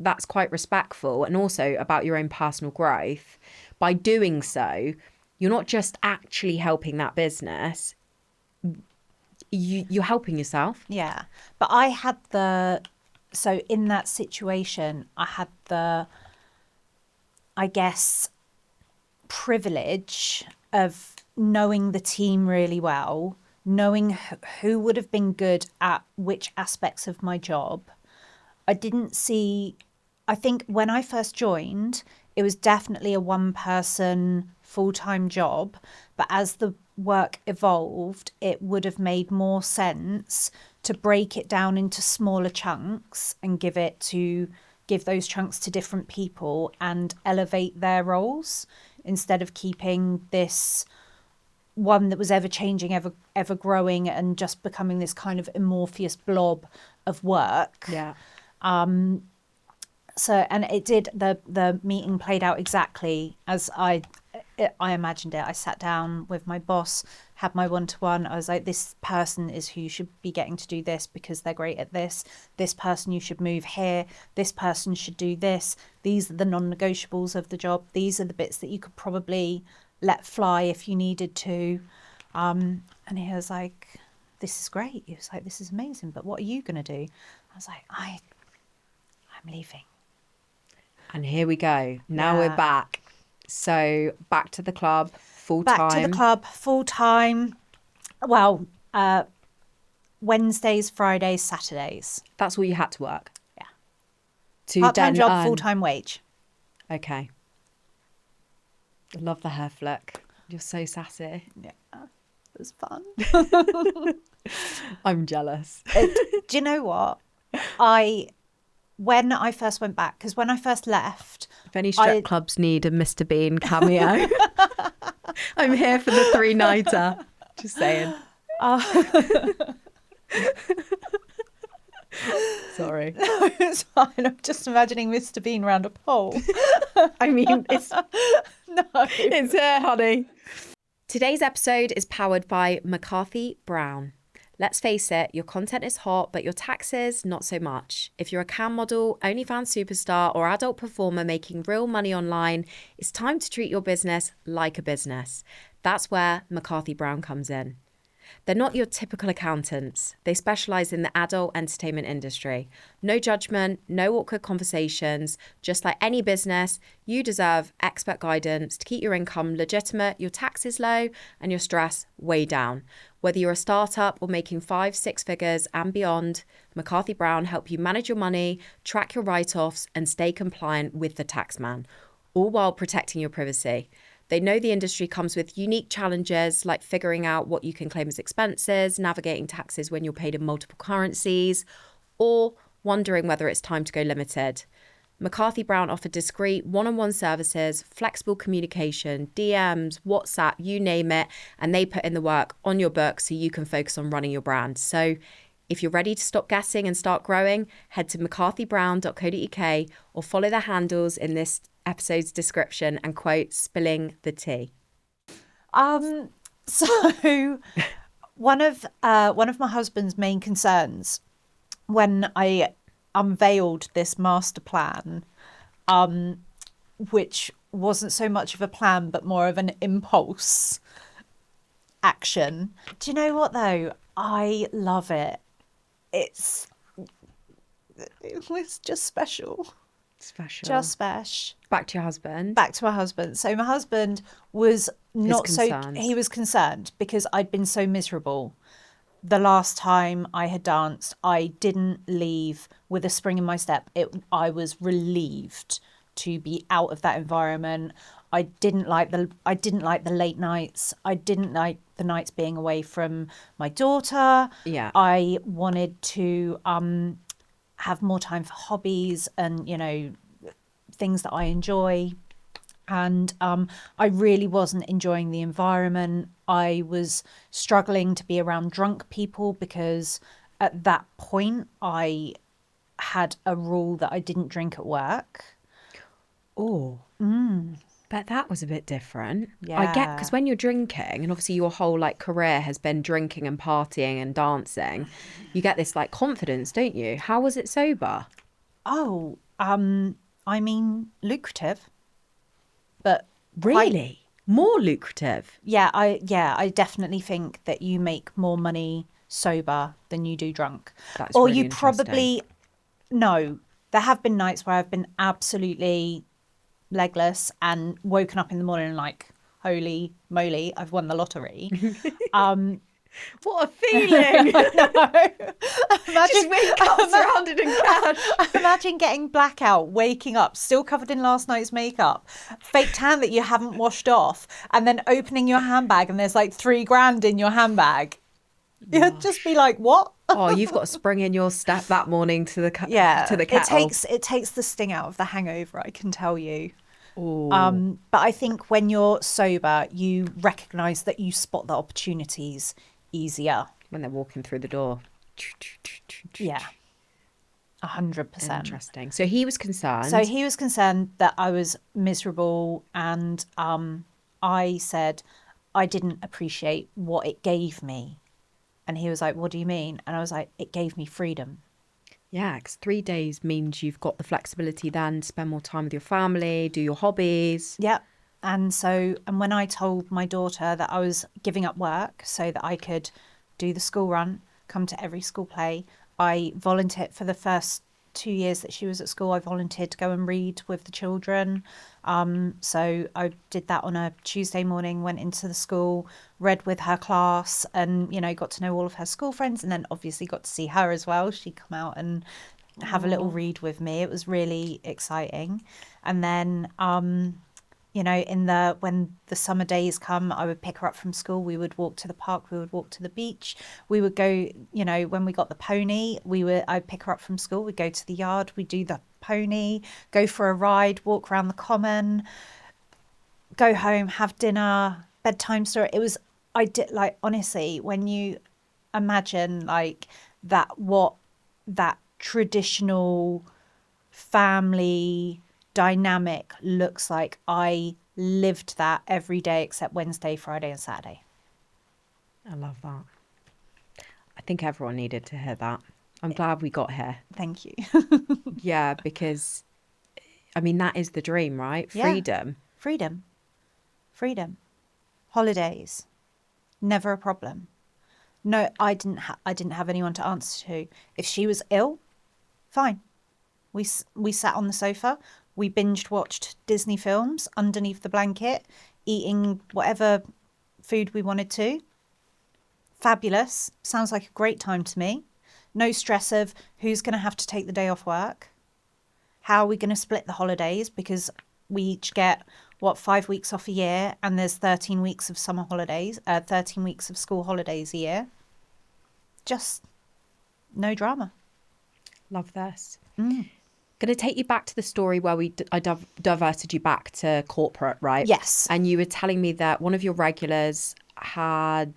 that's quite respectful and also about your own personal growth. By doing so, you're not just actually helping that business, you're helping yourself. Yeah. But so in that situation, I had I guess, privilege of knowing the team really well, knowing who would have been good at which aspects of my job. I think when I first joined, it was definitely a one-person full-time job. But as the work evolved, it would have made more sense to break it down into smaller chunks and give those chunks to different people and elevate their roles instead of keeping this one that was ever changing, ever growing and just becoming this kind of amorphous blob of work. Yeah. So, and it did, the meeting played out exactly as I imagined it. I sat down with my boss, had my 1-to-1. I was like, this person is who you should be getting to do this because they're great at this. This person you should move here. This person should do this. These are the non-negotiables of the job. These are the bits that you could probably let fly if you needed to. And he was like, this is great. He was like, this is amazing, but what are you going to do? I was like, I'm leaving. And here we go. Now we're back. So back to the club, full time. Back to the club, full time. Well, Wednesdays, Fridays, Saturdays. That's all you had to work? Yeah. Part-time job, full-time wage. Okay. I love the hair flick. You're so sassy. Yeah, it was fun. I'm jealous. Do you know what? When I first went back, because when I first left, If any strip clubs need a Mr. Bean cameo, I'm here for the 3-nighter. Just saying. Sorry. No, it's fine. I'm just imagining Mr. Bean round a pole. I mean, it's No. it's here, honey. Today's episode is powered by McCarthy Brown. Let's face it, your content is hot, but your taxes, not so much. If you're a cam model, OnlyFans superstar, or adult performer making real money online, it's time to treat your business like a business. That's where McCarthy Brown comes in. They're not your typical accountants. They specialise in the adult entertainment industry. No judgment, no awkward conversations. Just like any business, you deserve expert guidance to keep your income legitimate, your taxes low, and your stress way down. Whether you're a startup or making 5-6 figures and beyond, McCarthy Brown help you manage your money, track your write-offs, and stay compliant with the taxman, all while protecting your privacy. They know the industry comes with unique challenges like figuring out what you can claim as expenses, navigating taxes when you're paid in multiple currencies, or wondering whether it's time to go limited. McCarthy Brown offer discreet one-on-one services, flexible communication, DMs, WhatsApp, you name it, and they put in the work on your book so you can focus on running your brand. So if you're ready to stop guessing and start growing, head to mccarthybrown.co.uk or follow the handles in this episode's description and quote spilling the tea. So one of my husband's main concerns when I unveiled this master plan, which wasn't so much of a plan but more of an impulse action. Do you know what though? I love it. It was just special. Special. Just special. Back to your husband. Back to my husband. So my husband was not concerned. He was concerned because I'd been so miserable. The last time I had danced, I didn't leave with a spring in my step. I was relieved to be out of that environment. I didn't like the late nights. I didn't like the nights being away from my daughter. Yeah. I wanted to have more time for hobbies and, you know, things that I enjoy. And I really wasn't enjoying the environment. I was struggling to be around drunk people because at that point I had a rule that I didn't drink at work. Oh. But that was a bit different. Yeah. I get, because when you're drinking, and obviously your whole like career has been drinking and partying and dancing, you get this like confidence, don't you? How was it sober? Oh, I mean, lucrative. But really? More lucrative? Yeah, I definitely think that you make more money sober than you do drunk. That's or really you interesting. probably no. There have been nights where I've been absolutely legless and woken up in the morning and like, holy moly, I've won the lottery. What a feeling! Imagine Just wake up surrounded in cash. Imagine getting blackout, waking up, still covered in last night's makeup, fake tan that you haven't washed off, and then opening your handbag and there's like $3,000 in your handbag. You'd just be like, what? Oh, you've got a spring in your step that morning to the kettle. It takes the sting out of the hangover, I can tell you. Ooh. But I think when you're sober, you recognise that you spot the opportunities easier. When they're walking through the door. Yeah. 100%. Interesting. So he was concerned. So he was concerned that I was miserable, and I said I didn't appreciate what it gave me. And he was like, what do you mean? And I was like, it gave me freedom. Yeah, because 3 days means you've got the flexibility then to spend more time with your family, do your hobbies. Yep. And when I told my daughter that I was giving up work so that I could do the school run, come to every school play, I volunteered for the first 2 years that she was at school. I volunteered to go and read with the children. So I did that on a Tuesday morning, went into the school, read with her class, and, you know, got to know all of her school friends, and then obviously got to see her as well. She'd come out and have a little read with me. It was really exciting. And then you know, when the summer days come, I would pick her up from school. We would walk to the park. We would walk to the beach. We would go, you know, when we got the pony, I'd pick her up from school. We'd go to the yard. We'd do the pony, go for a ride, walk around the common, go home, have dinner, bedtime story. I did, like, honestly, when you imagine like what that traditional family dynamic looks like, I lived that every day except Wednesday, Friday and Saturday. I love that. I think everyone needed to hear that. I'm glad we got here. Thank you. Yeah, because I mean, that is the dream, right? Yeah. Freedom. Freedom. Holidays. Never a problem. No, I didn't have anyone to answer to. If she was ill, fine. We sat on the sofa. We binged watched Disney films underneath the blanket, eating whatever food we wanted to. Fabulous. Sounds like a great time to me. No stress of who's going to have to take the day off work. How are we going to split the holidays? Because we each get, 5 weeks off a year, and there's 13 weeks of summer holidays, 13 weeks of school holidays a year. Just no drama. Love this. Going to take you back to the story where I diverted you back to corporate, right? Yes. And you were telling me that one of your regulars had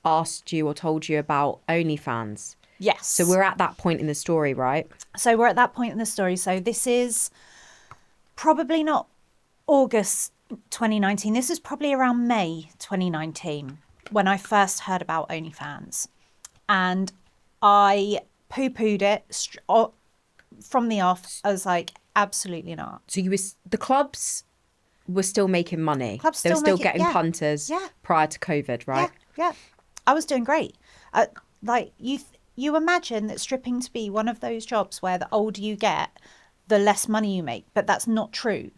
asked you or told you about OnlyFans. Yes. So we're at that point in the story, right? So we're at that point in the story. So this is probably not August 2019. This is probably around May 2019 when I first heard about OnlyFans. And I poo-pooed it from the off. I was like, absolutely not. So the clubs were still making money. Clubs they were still making, getting yeah, punters prior to COVID, right? Yeah. I was doing great. Like you imagine that stripping to be one of those jobs where the older you get, the less money you make, but that's not true.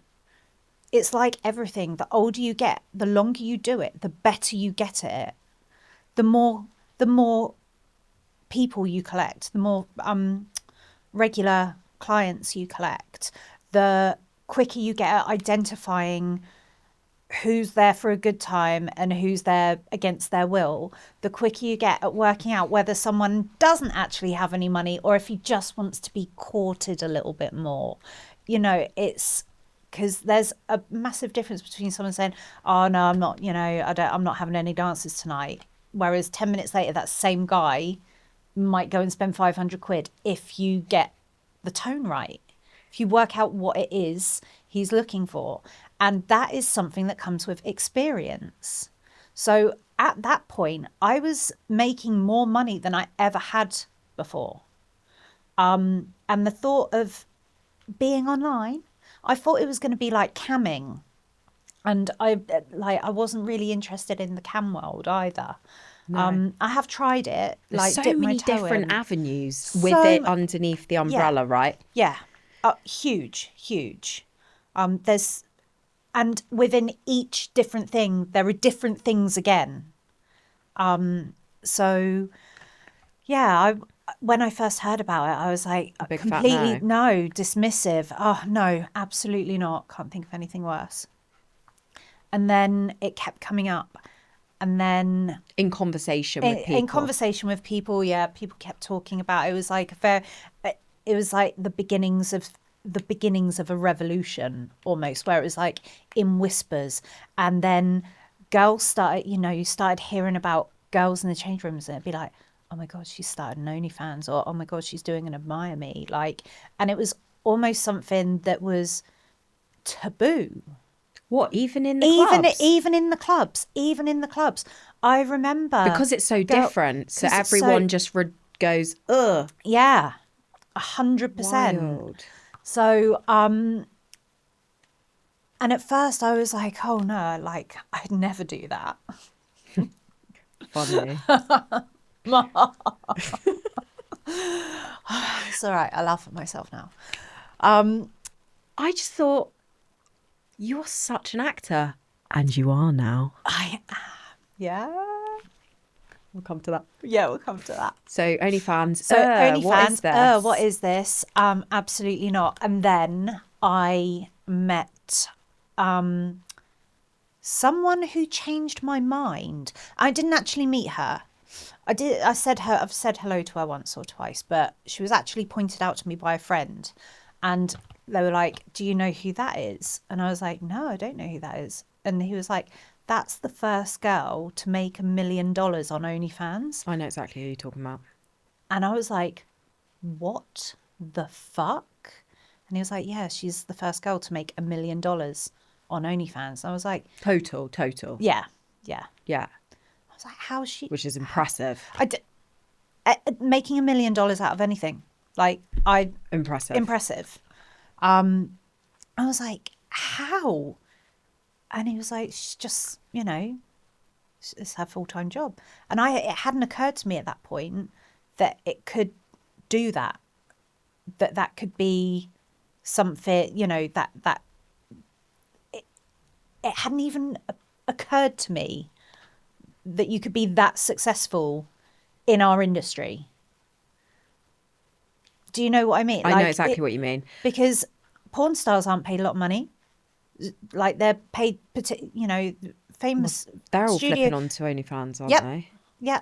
It's like everything. The older you get, the longer you do it, the better you get at it. The more people you collect, the more regular clients you collect, the quicker you get at identifying who's there for a good time and who's there against their will, the quicker you get at working out whether someone doesn't actually have any money or if he just wants to be courted a little bit more. You know, it's because there's a massive difference between someone saying, oh no, I'm not, I'm not having any dances tonight. Whereas 10 minutes later, that same guy might go and spend 500 quid if you get the tone right. If you work out what it is he's looking for. And that is something that comes with experience. So at that point, I was making more money than I ever had before. And the thought of being online, I thought it was going to be like camming. And I wasn't really interested in the cam world either. No. I have tried it. There's so many different avenues with it underneath the umbrella, right? Yeah. Huge. And within each different thing, there are different things again. So, yeah, when I first heard about it, I was like, completely no, dismissive. Oh, no, absolutely not. Can't think of anything worse. And then it kept coming up. And then in conversation with people. Yeah, people kept talking about it. It was like the beginnings of a revolution almost, where it was like in whispers. And then girls started, you started hearing about girls in the change rooms, and it'd be like, oh my God, she started an OnlyFans, or oh my God, she's doing an Admire Me. And it was almost something that was taboo. What, even in the clubs? Even in the clubs. I remember. Because it's so different. So everyone just goes, ugh. Yeah, 100%. So, and at first I was like, oh no, I'd never do that. Funny. It's all right. I laugh at myself now. I just thought, you're such an actor. And you are now. I am. Yeah. We'll come to that. Yeah, we'll come to that. So OnlyFans. OnlyFans. What is this? Absolutely not. And then I met someone who changed my mind. I didn't actually meet her. I've said hello to her once or twice, but she was actually pointed out to me by a friend. And they were like, do you know who that is? And I was like, no, I don't know who that is. And he was like, that's the first girl to make $1 million on OnlyFans. I know exactly who you're talking about. And I was like, what the fuck? And he was like, yeah, she's the first girl to make $1 million on OnlyFans. And I was like, Total. yeah. Yeah. I was like, how's she? Which is impressive. Making $1 million out of anything. Like, impressive. I was like, how? And he was like, she's just, it's her full-time job. And it hadn't occurred to me at that point that it could do that. That could be something, that it hadn't even occurred to me that you could be that successful in our industry. Do you know what I mean? I know exactly what you mean. Because porn stars aren't paid a lot of money. Like, they're paid, famous. Well, they're all studio... flipping onto OnlyFans, aren't they? Yeah.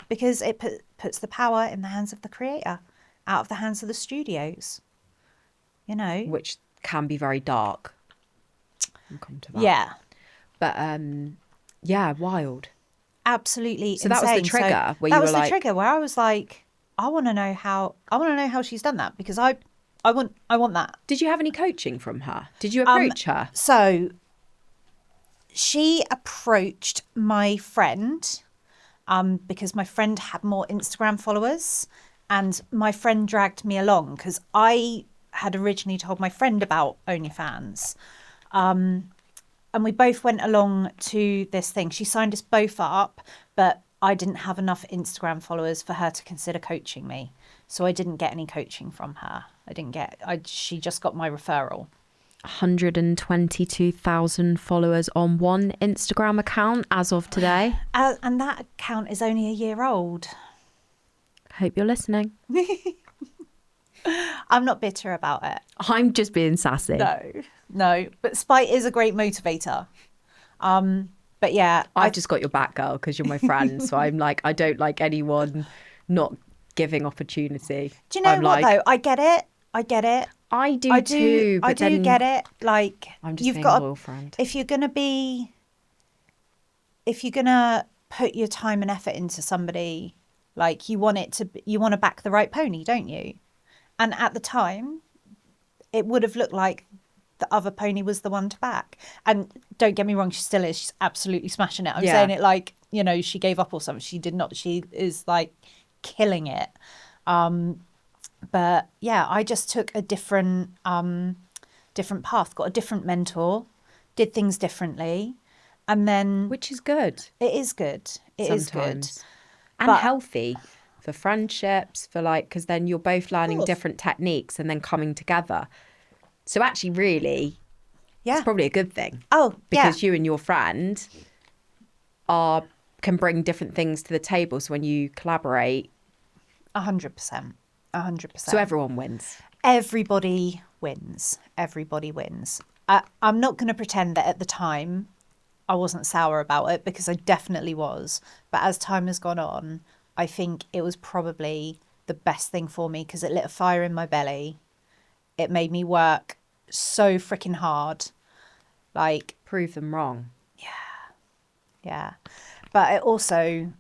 Because it puts the power in the hands of the creator, out of the hands of the studios. Which can be very dark. We'll come to that. Yeah. But, yeah, wild. Absolutely so insane. That was the trigger where you were like... That was the trigger where I was like, I want to know how she's done that, because I want that. Did you have any coaching from her? Did you approach her? So she approached my friend, because my friend had more Instagram followers, and my friend dragged me along because I had originally told my friend about OnlyFans. And we both went along to this thing. She signed us both up, but I didn't have enough Instagram followers for her to consider coaching me. So I didn't get any coaching from her. She just got my referral. 122,000 followers on one Instagram account as of today. And that account is only a year old. Hope you're listening. I'm not bitter about it. I'm just being sassy. No. But spite is a great motivator. But yeah. I've just got your back, girl, because you're my friend. So I'm like, I don't like anyone not giving opportunity. Do you know what, though? I get it. I do too. But I do get it. Like, I'm just being a loyal friend. If you're gonna put your time and effort into somebody, like, you want to back the right pony, don't you? And at the time, it would have looked like the other pony was the one to back. And don't get me wrong, she still is. She's absolutely smashing it. I'm saying it like, she gave up or something. She did not. She is like killing it. But yeah, I just took a different path, got a different mentor, did things differently. And then... Which is good. It is good. It is good. And healthy for friendships, because then you're both learning different techniques and then coming together. So actually, really, it's probably a good thing. Oh, because you and your friend can bring different things to the table. So when you collaborate... 100%. 100%. So everyone wins. Everybody wins. Everybody wins. I'm not going to pretend that at the time I wasn't sour about it, because I definitely was. But as time has gone on, I think it was probably the best thing for me, because it lit a fire in my belly. It made me work so freaking hard. Like... Prove them wrong. Yeah. But it also,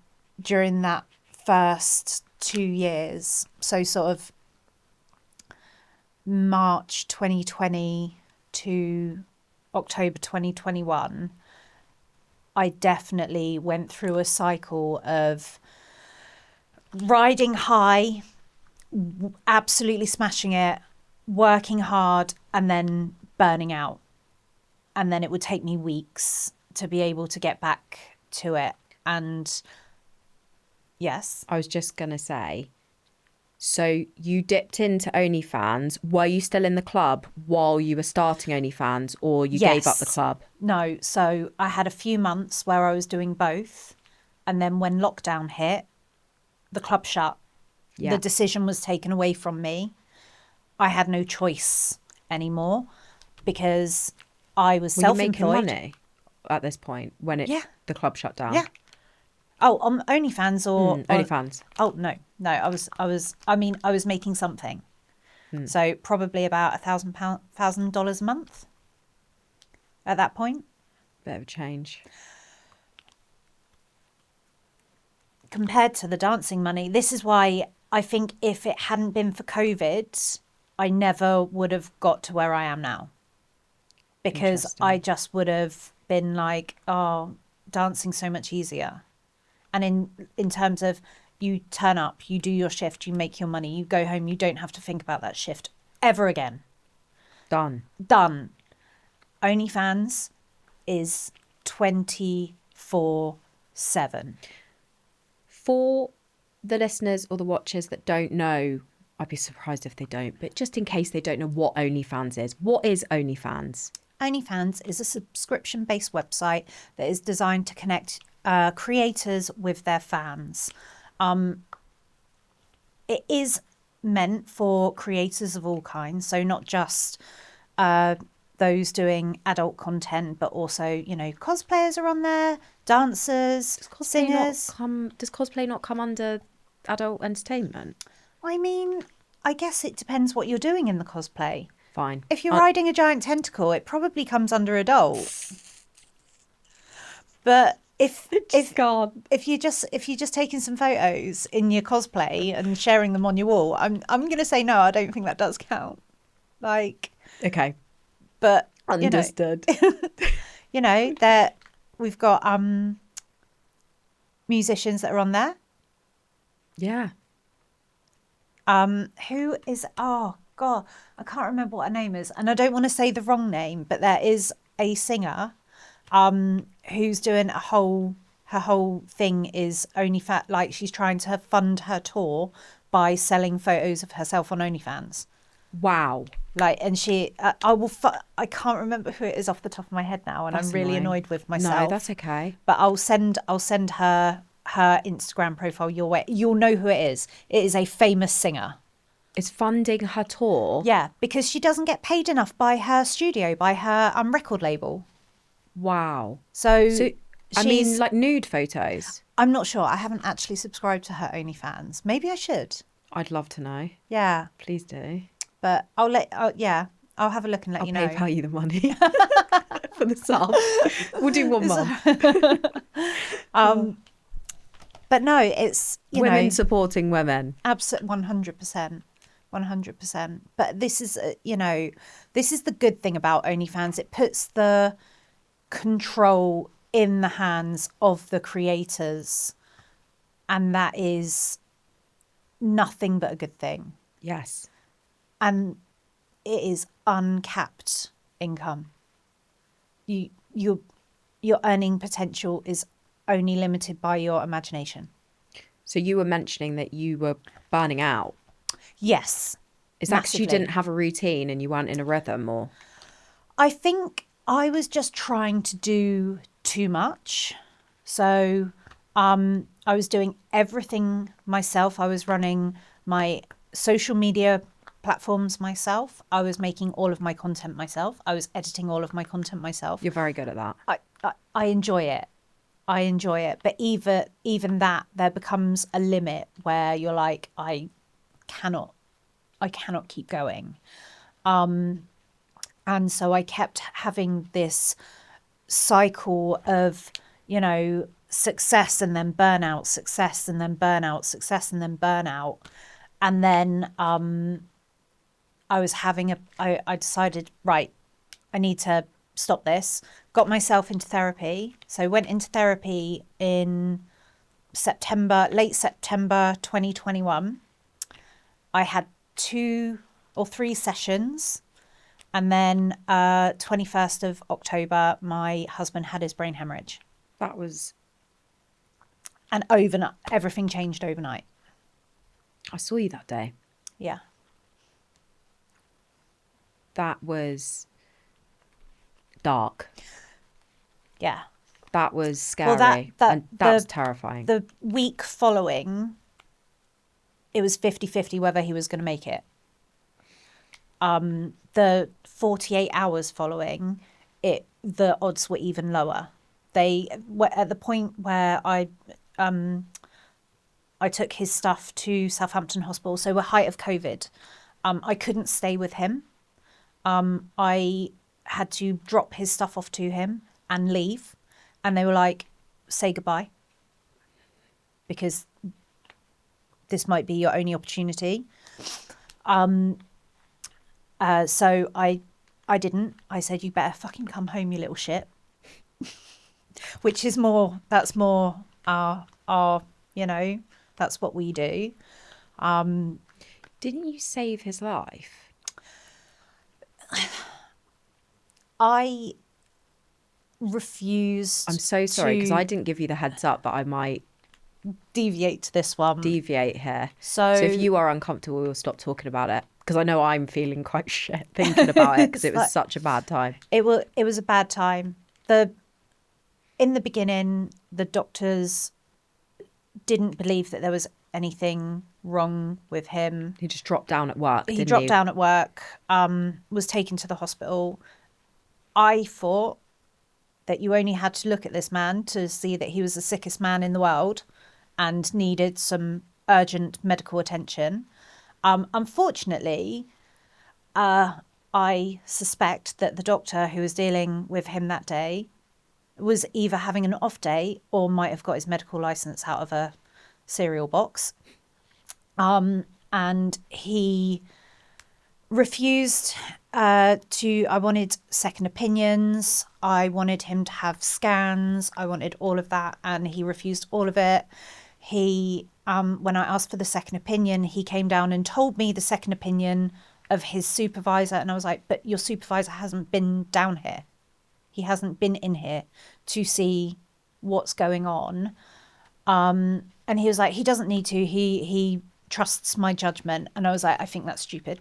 during that first 2 years, so sort of March 2020 to October 2021, I definitely went through a cycle of riding high, absolutely smashing it, working hard, and then burning out. And then it would take me weeks to be able to get back to it. And yes. I was just going to say, so you dipped into OnlyFans. Were you still in the club while you were starting OnlyFans, or you gave up the club? No. So I had a few months where I was doing both. And then when lockdown hit, the club shut. Yeah. The decision was taken away from me. I had no choice anymore, because I was self-employed. Were you making money at this point when the club shut down? Yeah. Oh, on OnlyFans or OnlyFans? Oh no. I was making something. So probably about $1,000 a month at that point. Bit of a change. Compared to the dancing money. This is why I think if it hadn't been for COVID, I never would have got to where I am now. Because I just would have been like, oh, dancing's so much easier. And in terms of you turn up, you do your shift, you make your money, you go home, you don't have to think about that shift ever again. Done. OnlyFans is 24/7. For the listeners or the watchers that don't know, I'd be surprised if they don't, but just in case they don't know what OnlyFans is, what is OnlyFans? OnlyFans is a subscription-based website that is designed to connect creators with their fans. It is meant for creators of all kinds, so not just those doing adult content, but also, you know, cosplayers are on there, dancers, singers. Does cosplay not come under adult entertainment? I mean, I guess it depends what you're doing in the cosplay. Fine. If you're riding a giant tentacle, it probably comes under adult. But if you're just taking some photos in your cosplay and sharing them on your wall, I'm gonna say no. I don't think that does count. Like, okay, but understood. You know that we've got musicians that are on there. Yeah. Who is? Oh God, I can't remember what her name is, and I don't want to say the wrong name, but there is a singer, who's doing her whole thing is like she's trying to fund her tour by selling photos of herself on OnlyFans. Wow. Like, and she, I can't remember who it is off the top of my head now, and That's I'm really annoying. annoyed with myself. No, that's okay. But I'll send her Instagram profile your way. You'll know who it is. It is a famous singer. It's funding her tour? Yeah, because she doesn't get paid enough by her studio, by her record label. Wow. So I mean, like nude photos? I'm not sure. I haven't actually subscribed to her OnlyFans. Maybe I should. I'd love to know. Yeah. Please do. But I'll have a look and let you know. I'll PayPal you the money for the sub. We'll do 1 month. But no, it's women supporting women. Absolutely, 100%. 100%. But this is, this is the good thing about OnlyFans. It puts the control in the hands of the creators. And that is nothing but a good thing. Yes. And it is uncapped income. Your earning potential is only limited by your imagination. So you were mentioning that you were burning out. Yes. Is that because you didn't have a routine and you weren't in a rhythm, or? I think I was just trying to do too much. So I was doing everything myself. I was running my social media platforms myself. I was making all of my content myself. I was editing all of my content myself. You're very good at that. I enjoy it. I enjoy it. But even that, there becomes a limit where you're like, I cannot keep going. And so I kept having this cycle of, success and then burnout, success and then burnout, success and then burnout. And then I decided, right, I need to stop this. Got myself into therapy. So went into therapy in late September 2021. I had 2 or 3 sessions. And then 21st of October, my husband had his brain hemorrhage. That was... And overnight, everything changed overnight. I saw you that day. Yeah. That was dark. Yeah. That was scary. Well, that was terrifying. The week following, it was 50-50 whether he was going to make it. The 48 hours following it, the odds were even lower. They were at the point where I took his stuff to Southampton Hospital. So we're height of COVID. I couldn't stay with him. I had to drop his stuff off to him and leave. And they were like, say goodbye, because this might be your only opportunity. So I didn't. I said, you better fucking come home, you little shit. Which is that's more our, you know, that's what we do. Didn't you save his life? I refused. I'm so sorry, because I didn't give you the heads up that I might deviate to this one. Deviate here. So if you are uncomfortable, we'll stop talking about it. Because I know I'm feeling quite shit thinking about it, because it was such a bad time. It was a bad time. In the beginning, the doctors didn't believe that there was anything wrong with him. He just dropped down at work, He dropped down at work, was taken to the hospital. I thought that you only had to look at this man to see that he was the sickest man in the world and needed some urgent medical attention. Unfortunately, I suspect that the doctor who was dealing with him that day was either having an off day or might have got his medical license out of a cereal box. And he refused I wanted second opinions. I wanted him to have scans. I wanted all of that. And he refused all of it. He, when I asked for the second opinion, he came down and told me the second opinion of his supervisor. And I was like, but your supervisor hasn't been down here. He hasn't been in here to see what's going on. And he was like, he doesn't need to. He trusts my judgment. And I was like, I think that's stupid.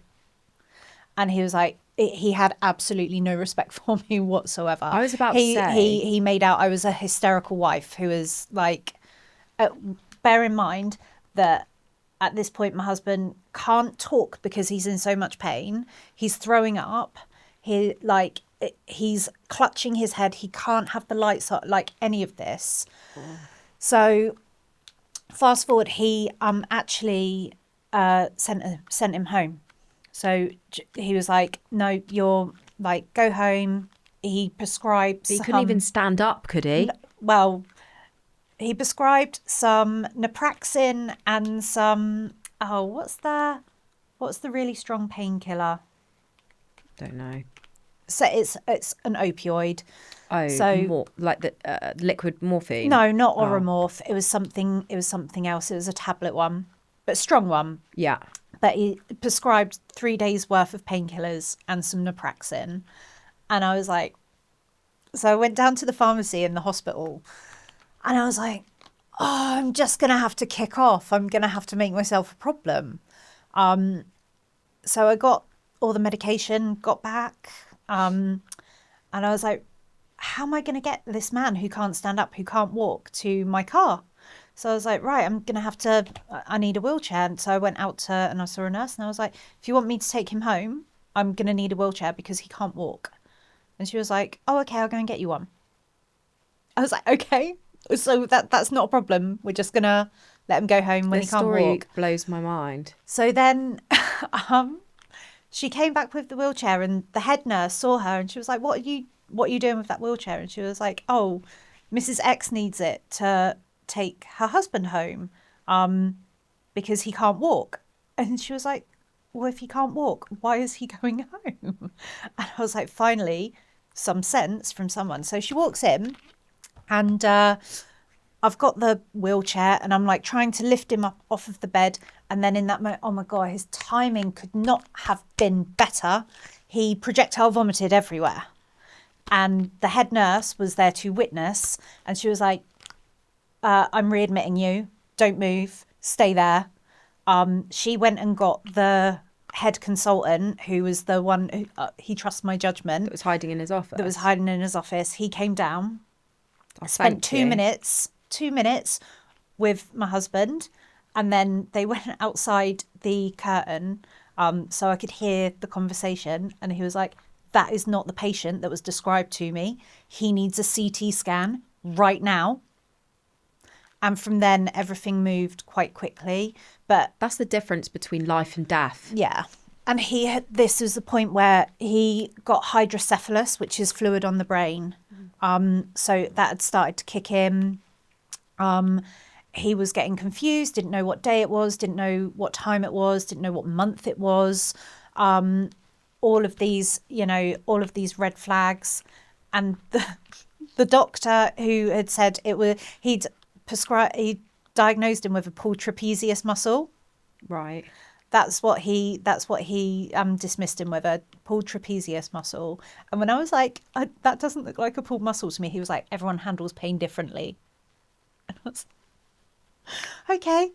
And he was like, he had absolutely no respect for me whatsoever. I was about to say. He made out I was a hysterical wife who was like, bear in mind that at this point, my husband can't talk because he's in so much pain. He's throwing up. He's clutching his head. He can't have the lights on, like any of this. So fast forward, he actually sent him home. So he was like, no, you're like, go home. He prescribed. But he couldn't even stand up, could he? Well, he prescribed some naproxen and some, what's the really strong painkiller? Don't know. So it's an opioid. Oh, so like the liquid morphine? No, not Oromorph. It was something else. It was a tablet one, but strong one. Yeah. But he prescribed 3 days worth of painkillers and some naproxen. And I was like, so I went down to the pharmacy in the hospital and I was like, oh, I'm just going to have to kick off. I'm going to have to make myself a problem. So I got all the medication, got back. And I was like, how am I going to get this man who can't stand up, who can't walk, to my car? So I was like, right, I'm going to I need a wheelchair. And so I went out and I saw a nurse and I was like, if you want me to take him home, I'm going to need a wheelchair because he can't walk. And she was like, oh, okay, I'll go and get you one. I was like, okay. So that's not a problem. We're just going to let him go home when he can't walk. This story blows my mind. So then she came back with the wheelchair and the head nurse saw her and she was like, what are you doing with that wheelchair? And she was like, oh, Mrs. X needs it to take her husband home because he can't walk. And she was like, well, if he can't walk, why is he going home? And I was like, finally, some sense from someone. So she walks in and I've got the wheelchair and I'm like trying to lift him up off of the bed. And then in that moment, oh my God, his timing could not have been better. He projectile vomited everywhere. And the head nurse was there to witness. And she was like, I'm readmitting you. Don't move. Stay there. She went and got the head consultant, who was the one who he trusts my judgment. That was hiding in his office. He came down, Oh, spent 2 minutes with my husband. And then they went outside the curtain so I could hear the conversation. And he was like, that is not the patient that was described to me. He needs a CT scan right now. And from then, everything moved quite quickly. But that's the difference between life and death. Yeah. And this was the point where he got hydrocephalus, which is fluid on the brain. So that had started to kick in. He was getting confused, didn't know what day it was, didn't know what time it was, didn't know what month it was. All of these red flags. And the doctor who had said he diagnosed him with a pulled trapezius muscle. Right. That's what he dismissed him with, a pulled trapezius muscle. And when I was like, that doesn't look like a pulled muscle to me, he was like, everyone handles pain differently. And I was okay.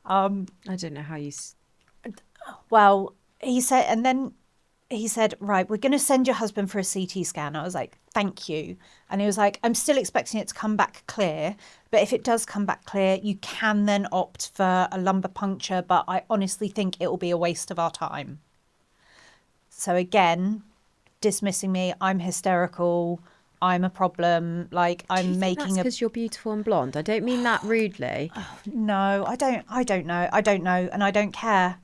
I don't know how you. Well, he said, and then he said, right, we're going to send your husband for a CT scan. I was like, thank you. And he was like, I'm still expecting it to come back clear. But if it does come back clear, you can then opt for a lumbar puncture. But I honestly think it will be a waste of our time. So again, dismissing me, I'm hysterical. I'm a problem. Like, I'm making that's because you're beautiful and blonde. I don't mean that rudely. No, I don't know. I don't know. And I don't care.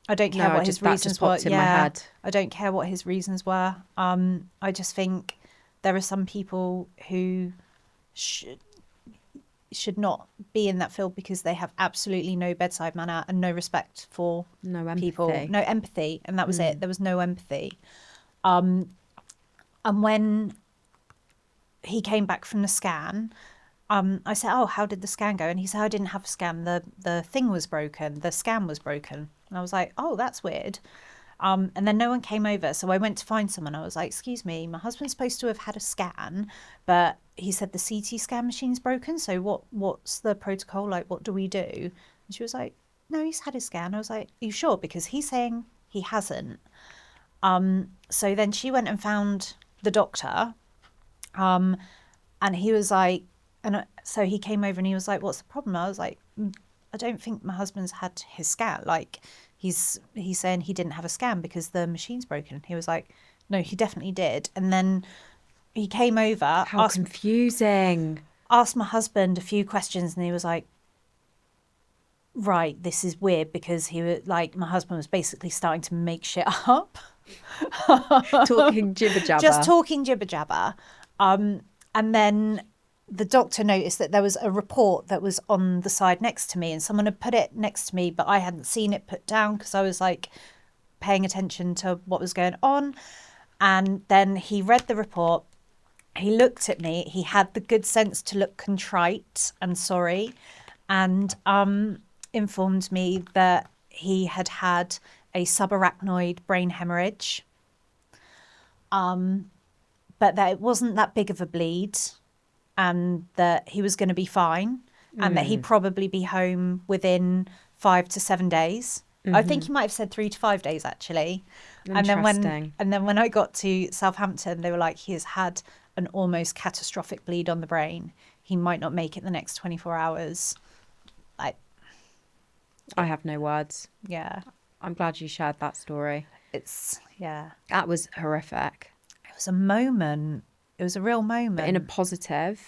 I don't care what his reasons were. In my head. I don't care what his reasons were. I just think there are some people who should not be in that field because they have absolutely no bedside manner and no respect for people. No empathy. And that was it. There was no empathy. And when he came back from the scan, I said, oh, how did the scan go? And he said, I didn't have a scan. The thing was broken. The scan was broken. And I was like, oh, that's weird. And then no one came over. So I went to find someone. I was like, excuse me, my husband's supposed to have had a scan, but he said the CT scan machine's broken. So what's the protocol? Like, what do we do? And she was like, no, he's had a scan. I was like, are you sure? Because he's saying he hasn't. So then she went and found the doctor. And he was like, so he came over and he was like, what's the problem? I was like, I don't think my husband's had his scan. Like, he's saying he didn't have a scan because the machine's broken. He was like, no, he definitely did. And then he came over. How confusing. Asked my husband a few questions and he was like, right, this is weird, because he was like, my husband was basically starting to make shit up. Talking jibber jabber. Just talking jibber jabber. And then the doctor noticed that there was a report that was on the side next to me, and someone had put it next to me, but I hadn't seen it put down because I was like paying attention to what was going on. And then he read the report. He looked at me. He had the good sense to look contrite and sorry, and informed me that he had had a subarachnoid brain hemorrhage, but that it wasn't that big of a bleed, and that he was going to be fine, and that he'd probably be home within 5 to 7 days. I think he might have said 3 to 5 days, actually. And then when I got to Southampton, they were like, he has had an almost catastrophic bleed on the brain. He might not make it the next 24 hours. I have no words. Yeah. I'm glad you shared that story. That was horrific. It was a moment. It was a real moment. But in a positive,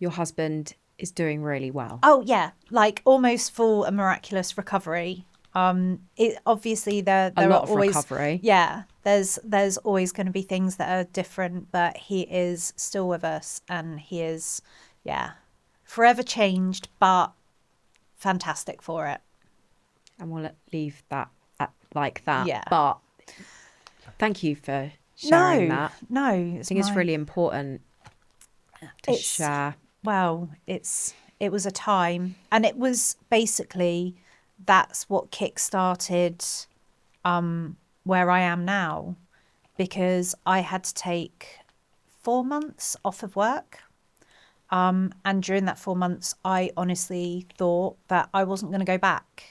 your husband is doing really well. Oh, yeah. Like almost full and miraculous recovery. Obviously there a lot are of always recovery. Yeah. There's always going to be things that are different, but he is still with us, and he is, forever changed, but fantastic for it. And we'll leave that like that. Yeah. But thank you for sharing that. No, I think it's really important to share. Well, it was a time, and it was basically, that's what kick-started where I am now, because I had to take 4 months off of work. And during that 4 months, I honestly thought that I wasn't going to go back.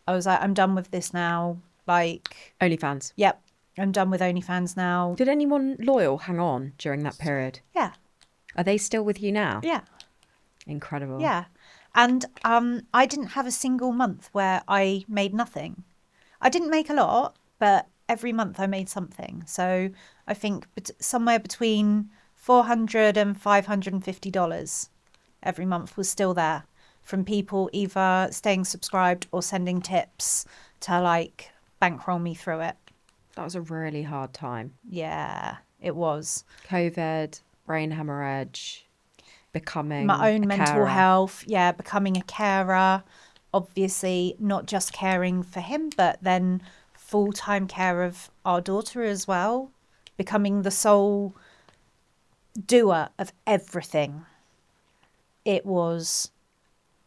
I was like, I'm done with this now. Like, OnlyFans. Yep. I'm done with OnlyFans now. Did anyone loyal hang on during that period? Yeah. Are they still with you now? Yeah. Incredible. Yeah. And I didn't have a single month where I made nothing. I didn't make a lot, but every month I made something. So I think somewhere between $400 and $550 every month was still there, from people either staying subscribed or sending tips to like bankroll me through it. That was a really hard time. Yeah, it was. COVID, brain hemorrhage, becoming My own a mental carer. health. Yeah, becoming a carer. Obviously, not just caring for him, but then full-time care of our daughter as well. Becoming the sole doer of everything. It was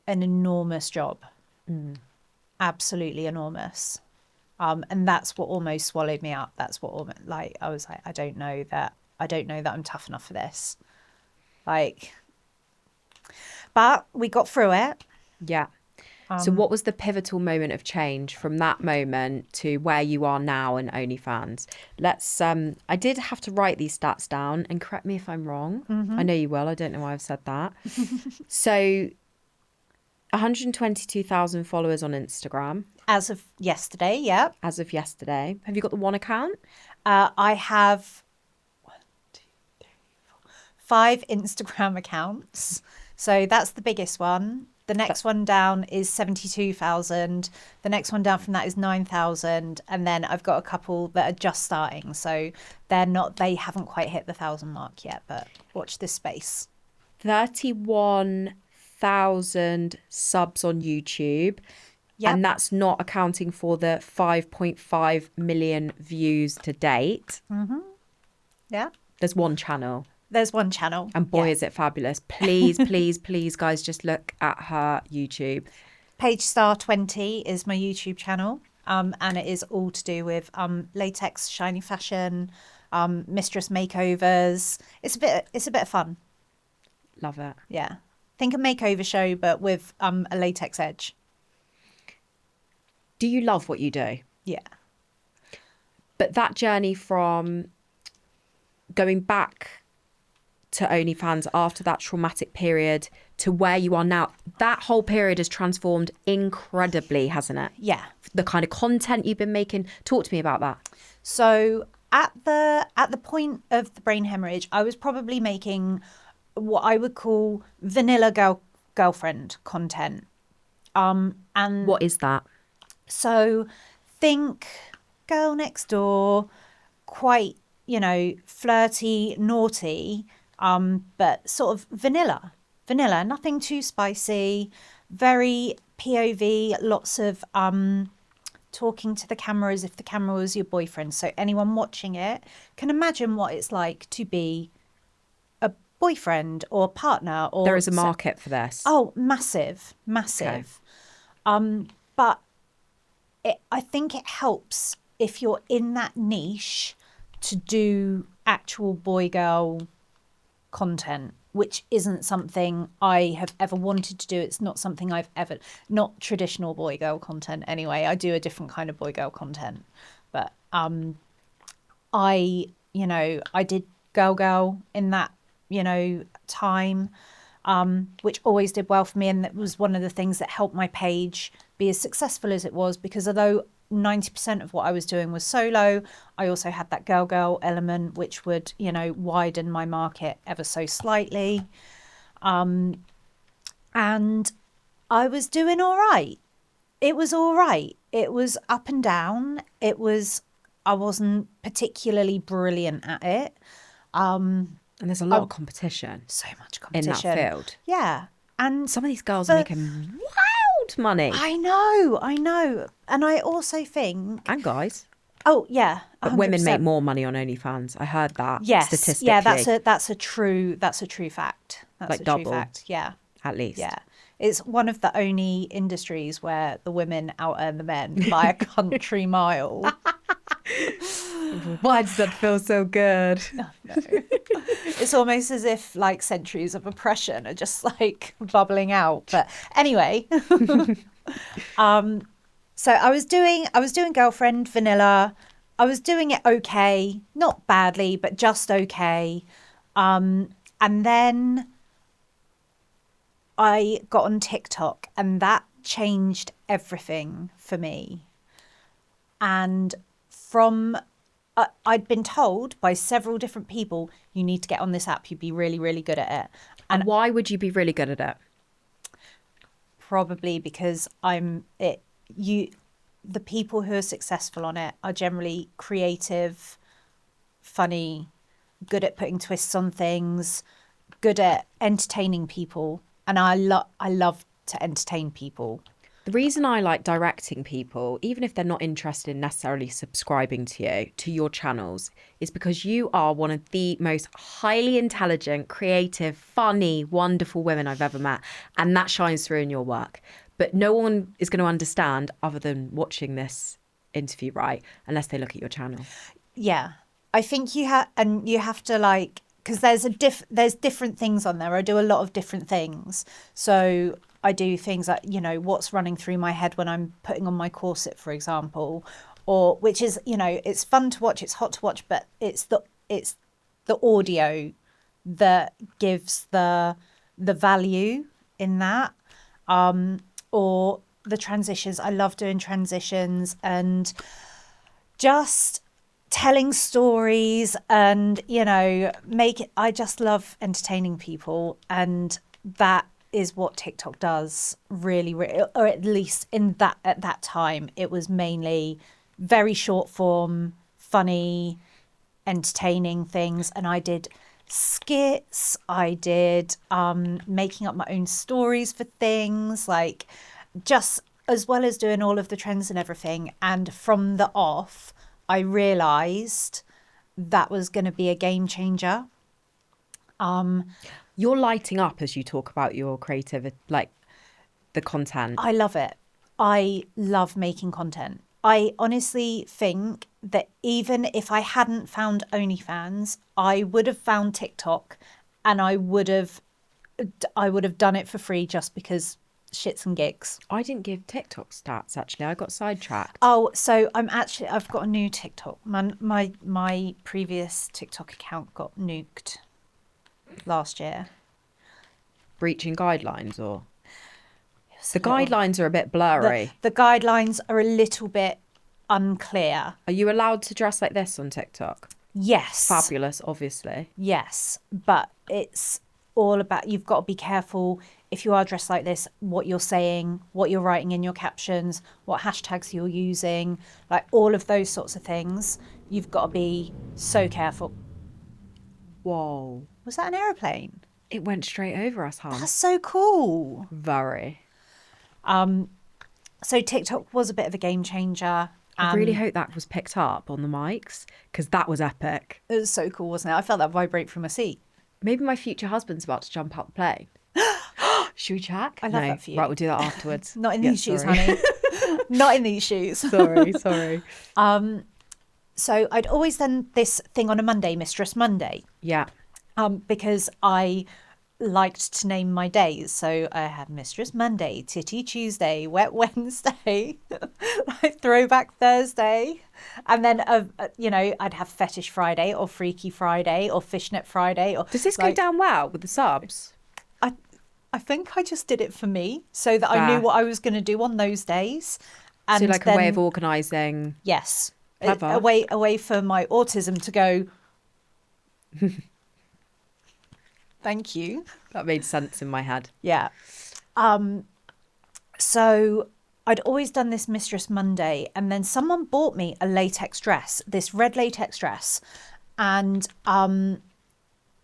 an enormous job. Absolutely enormous. And that's what almost swallowed me up. That's what I was like, I don't know that I'm tough enough for this. But we got through it. Yeah. So what was the pivotal moment of change from that moment to where you are now in OnlyFans? Let's I did have to write these stats down, and correct me if I'm wrong. I know you will. I don't know why I've said that. So 122,000 followers on Instagram. As of yesterday, yeah. As of yesterday. Have you got the one account? I have 5 Instagram accounts. So that's the biggest one. The next one down is 72,000. The next one down from that is 9,000. And then I've got a couple that are just starting. So they haven't quite hit the 1,000 mark yet, but watch this space. 31,000 subs on YouTube. Yep. And that's not accounting for the 5.5 million views to date. Mm-hmm. Yeah. There's one channel. There's one channel. And boy, is it fabulous. Please, please, please, guys, just look at her YouTube. Paige Starr 20 is my YouTube channel. And it is all to do with latex, shiny fashion, mistress makeovers. It's a bit of fun. Love it. Yeah. Think a makeover show, but with a latex edge. Do you love what you do? Yeah. But that journey from going back to OnlyFans after that traumatic period to where you are now, that whole period has transformed incredibly, hasn't it? Yeah. The kind of content you've been making. Talk to me about that. So at the point of the brain hemorrhage, I was probably making what I would call vanilla girlfriend content. And what is that? So think girl next door, quite, flirty, naughty, but sort of vanilla, nothing too spicy, very POV, lots of talking to the camera as if the camera was your boyfriend. So anyone watching it can imagine what it's like to be a boyfriend or partner. Or there is a market for this. Oh, massive. Okay. But I think it helps if you're in that niche to do actual boy-girl content, which isn't something I have ever wanted to do. It's not something I've ever, not traditional boy-girl content anyway. I do a different kind of boy-girl content. But I did girl in that, time, which always did well for me. And that was one of the things that helped my page be as successful as it was, because although 90% of what I was doing was solo, I also had that girl element, which would, widen my market ever so slightly. And I was doing all right. It was all right. It was up and down. I wasn't particularly brilliant at it. And there's a lot of competition. So much competition. In that field. Yeah. And some of these girls are making wild money. I know. And I also think... And guys. Oh, yeah. 100%. But women make more money on OnlyFans. I heard that. Yes. Statistically. Yeah, that's a true fact. That's like a double, true fact. Yeah. At least. Yeah. It's one of the only industries where the women out earn the men by a country mile. Why does that feel so good? No. It's almost as if like centuries of oppression are just like bubbling out. But anyway, so I was doing girlfriend vanilla. I was doing it okay, not badly, but just okay. And then I got on TikTok, and that changed everything for me. And I'd been told by several different people, you need to get on this app. You'd be really, really good at it. And why would you be really good at it? Probably because the people who are successful on it are generally creative, funny, good at putting twists on things, good at entertaining people. And I love to entertain people. The reason I like directing people, even if they're not interested in necessarily subscribing to you, to your channels, is because you are one of the most highly intelligent, creative, funny, wonderful women I've ever met. And that shines through in your work. But no one is going to understand, other than watching this interview, right, unless they look at your channel. Yeah. I think you have to like, because there's different things on there. I do a lot of different things. So I do things like, what's running through my head when I'm putting on my corset, for example, or which is, it's fun to watch, it's hot to watch, but it's the audio that gives the value in that, or the transitions. I love doing transitions and just telling stories and I just love entertaining people, and that is what TikTok does really, or at least at that time it was mainly very short form, funny, entertaining things. And I did skits, I did making up my own stories for things, like, just as well as doing all of the trends and everything. And from the off, I realized that was going to be a game changer. You're lighting up as you talk about your creative, like the content. I love it. I love making content. I honestly think that even if I hadn't found OnlyFans, I would have found TikTok, and I would have done it for free just because shits and gigs. I didn't give TikTok stats, actually. I got sidetracked. Oh, so I've got a new TikTok. My previous TikTok account got nuked last year. Breaching guidelines, or? The guidelines are a bit blurry. The guidelines are a little bit unclear. Are you allowed to dress like this on TikTok? Yes. Fabulous, obviously. Yes, but it's all about, you've got to be careful if you are dressed like this, what you're saying, what you're writing in your captions, what hashtags you're using, like all of those sorts of things. You've got to be so careful. Whoa. Was that an aeroplane? It went straight over us, hon. That's so cool. Very. So TikTok was a bit of a game changer. I really hope that was picked up on the mics, because that was epic. It was so cool, wasn't it? I felt that vibrate from my seat. Maybe my future husband's about to jump out the plane. Should we check? I love that for you. Right, we'll do that afterwards. Not in these shoes, honey. Not in these shoes. Sorry. So I'd always done this thing on a Monday, Mistress Monday. Yeah. Because I liked to name my days. So I had Mistress Monday, Titty Tuesday, Wet Wednesday, like Throwback Thursday. And then, I'd have Fetish Friday or Freaky Friday or Fishnet Friday. Or Does this go down well with the subs? I think I just did it for me so that I knew what I was going to do on those days. And so like a way of organising. Yes. Clever. A way for my autism to go, thank you. That made sense in my head. Yeah. So I'd always done this Mistress Monday, and then someone bought me a latex dress, this red latex dress, and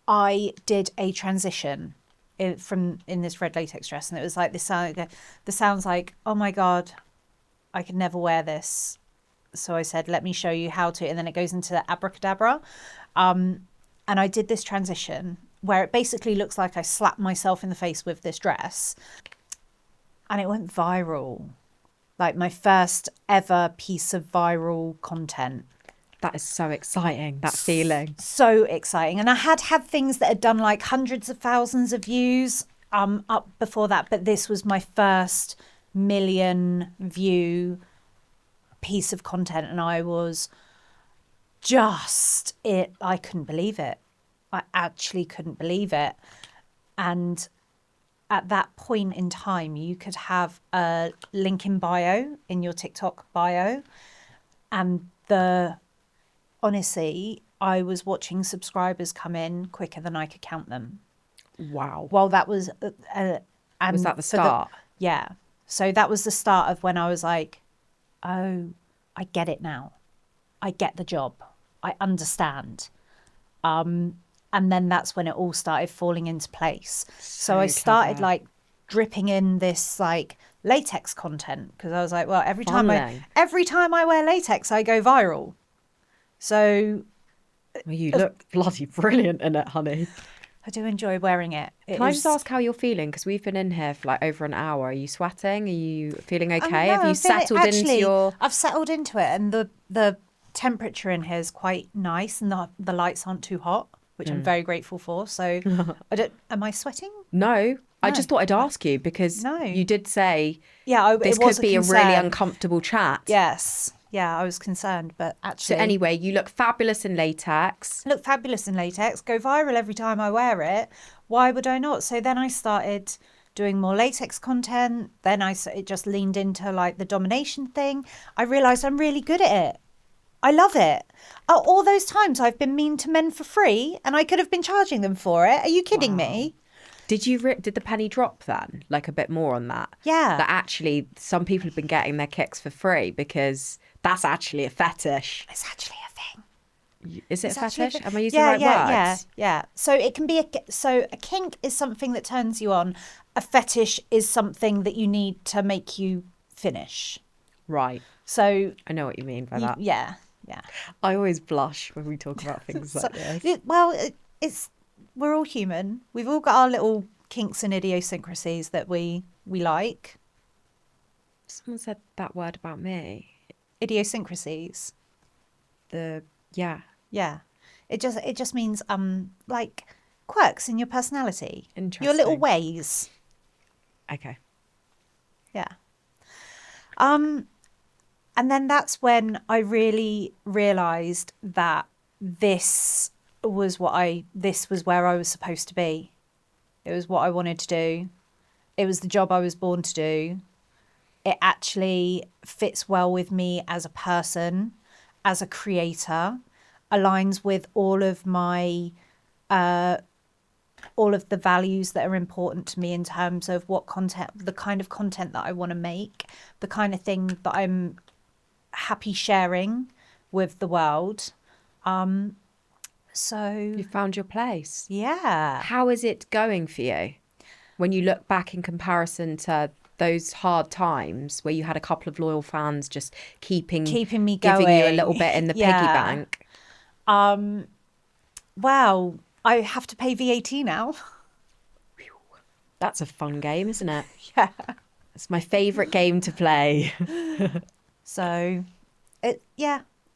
I did a transition in this red latex dress, and it was like the sounds like, oh my God, I could never wear this. So I said, let me show you how to, and then it goes into abracadabra. And I did this transition where it basically looks like I slapped myself in the face with this dress, and it went viral. Like my first ever piece of viral content. That is so exciting, that feeling. So exciting. And I had things that had done like hundreds of thousands of views up before that, but this was my first million view piece of content, and I was I couldn't believe it. I actually couldn't believe it. And at that point in time, you could have a link in bio, in your TikTok bio, and honestly, I was watching subscribers come in quicker than I could count them. Wow. Well, that was... was that the start? Yeah. So that was the start of when I was like, oh, I get it now. I get the job. I understand. And then that's when it all started falling into place. So I started clever. like dripping in this like latex content because I was like, well, every time Funneling. I wear latex, I go viral. So Well, you look bloody brilliant in it, honey. I do enjoy wearing it. Can I just ask how you're feeling? Because we've been in here for like over an hour. Are you sweating? Are you feeling okay? No, Have you I'm feeling, settled into actually, your... I've settled into it, and the temperature in here is quite nice, and the lights aren't too hot, which I'm very grateful for. So, I don't. Am I sweating? No, I No. just thought I'd ask you because No. you did say Yeah, this it was could be a really concern. uncomfortable chat. Yes. Yeah, I was concerned, but So actually, anyway, you look fabulous in latex. I look fabulous in latex. Go viral every time I wear it. Why would I not? So then I started doing more latex content. Then it just leaned into like the domination thing. I realised I'm really good at it. I love it. All those times I've been mean to men for free, and I could have been charging them for it. Are you kidding me? Did the penny drop then? Like a bit more on that? Yeah. That actually some people have been getting their kicks for free because that's actually a fetish. It's actually a thing. Is it It's a actually fetish? Am I using the right words? yeah. So it can be a kink is something that turns you on. A fetish is something that you need to make you finish. Right. So I know what you mean by that. yeah. I always blush when we talk about things like this. It's we're all human. We've all got our little kinks and idiosyncrasies that we like. Someone said that word about me. Idiosyncrasies. Yeah. Yeah. It just means like quirks in your personality. Interesting. Your little ways. Okay. Yeah. And then that's when I really realised that this was where I was supposed to be. It was what I wanted to do. It was the job I was born to do. It actually fits well with me as a person, as a creator, aligns with all of my all of the values that are important to me in terms of what content, the kind of content that I want to make, the kind of thing that I'm happy sharing with the world. So You found your place. yeah. How is it going for you when you look back in comparison to those hard times where you had a couple of loyal fans just keeping me giving you a going. little bit in the piggy Yeah. bank? Wow, I have to pay VAT now. That's a fun game, isn't it? Yeah. It's my favourite game to play. So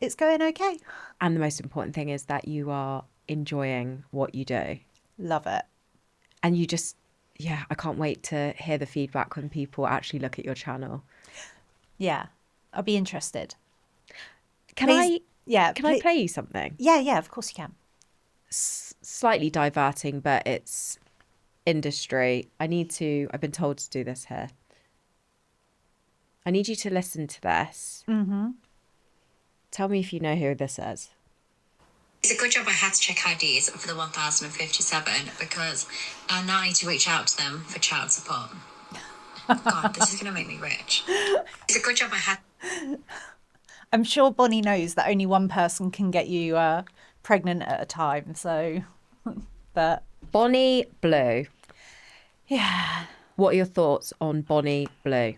it's going okay. And the most important thing is that you are enjoying what you do. Love it. And you just, yeah, I can't wait to hear the feedback when people actually look at your channel. Yeah, I'll be interested. Can Please, I play you something? Yeah, of course you can. Slightly diverting, but it's industry. I've been told to do this here. I need you to listen to this. Mm-hmm. Tell me if you know who this is. It's a good job I had to check IDs for the 1057 because I now need to reach out to them for child support. God, this is going to make me rich. It's a good job I had. I'm sure Bonnie knows that only one person can get you pregnant at a time. So, but Bonnie Blue. yeah. What are your thoughts on Bonnie Blue?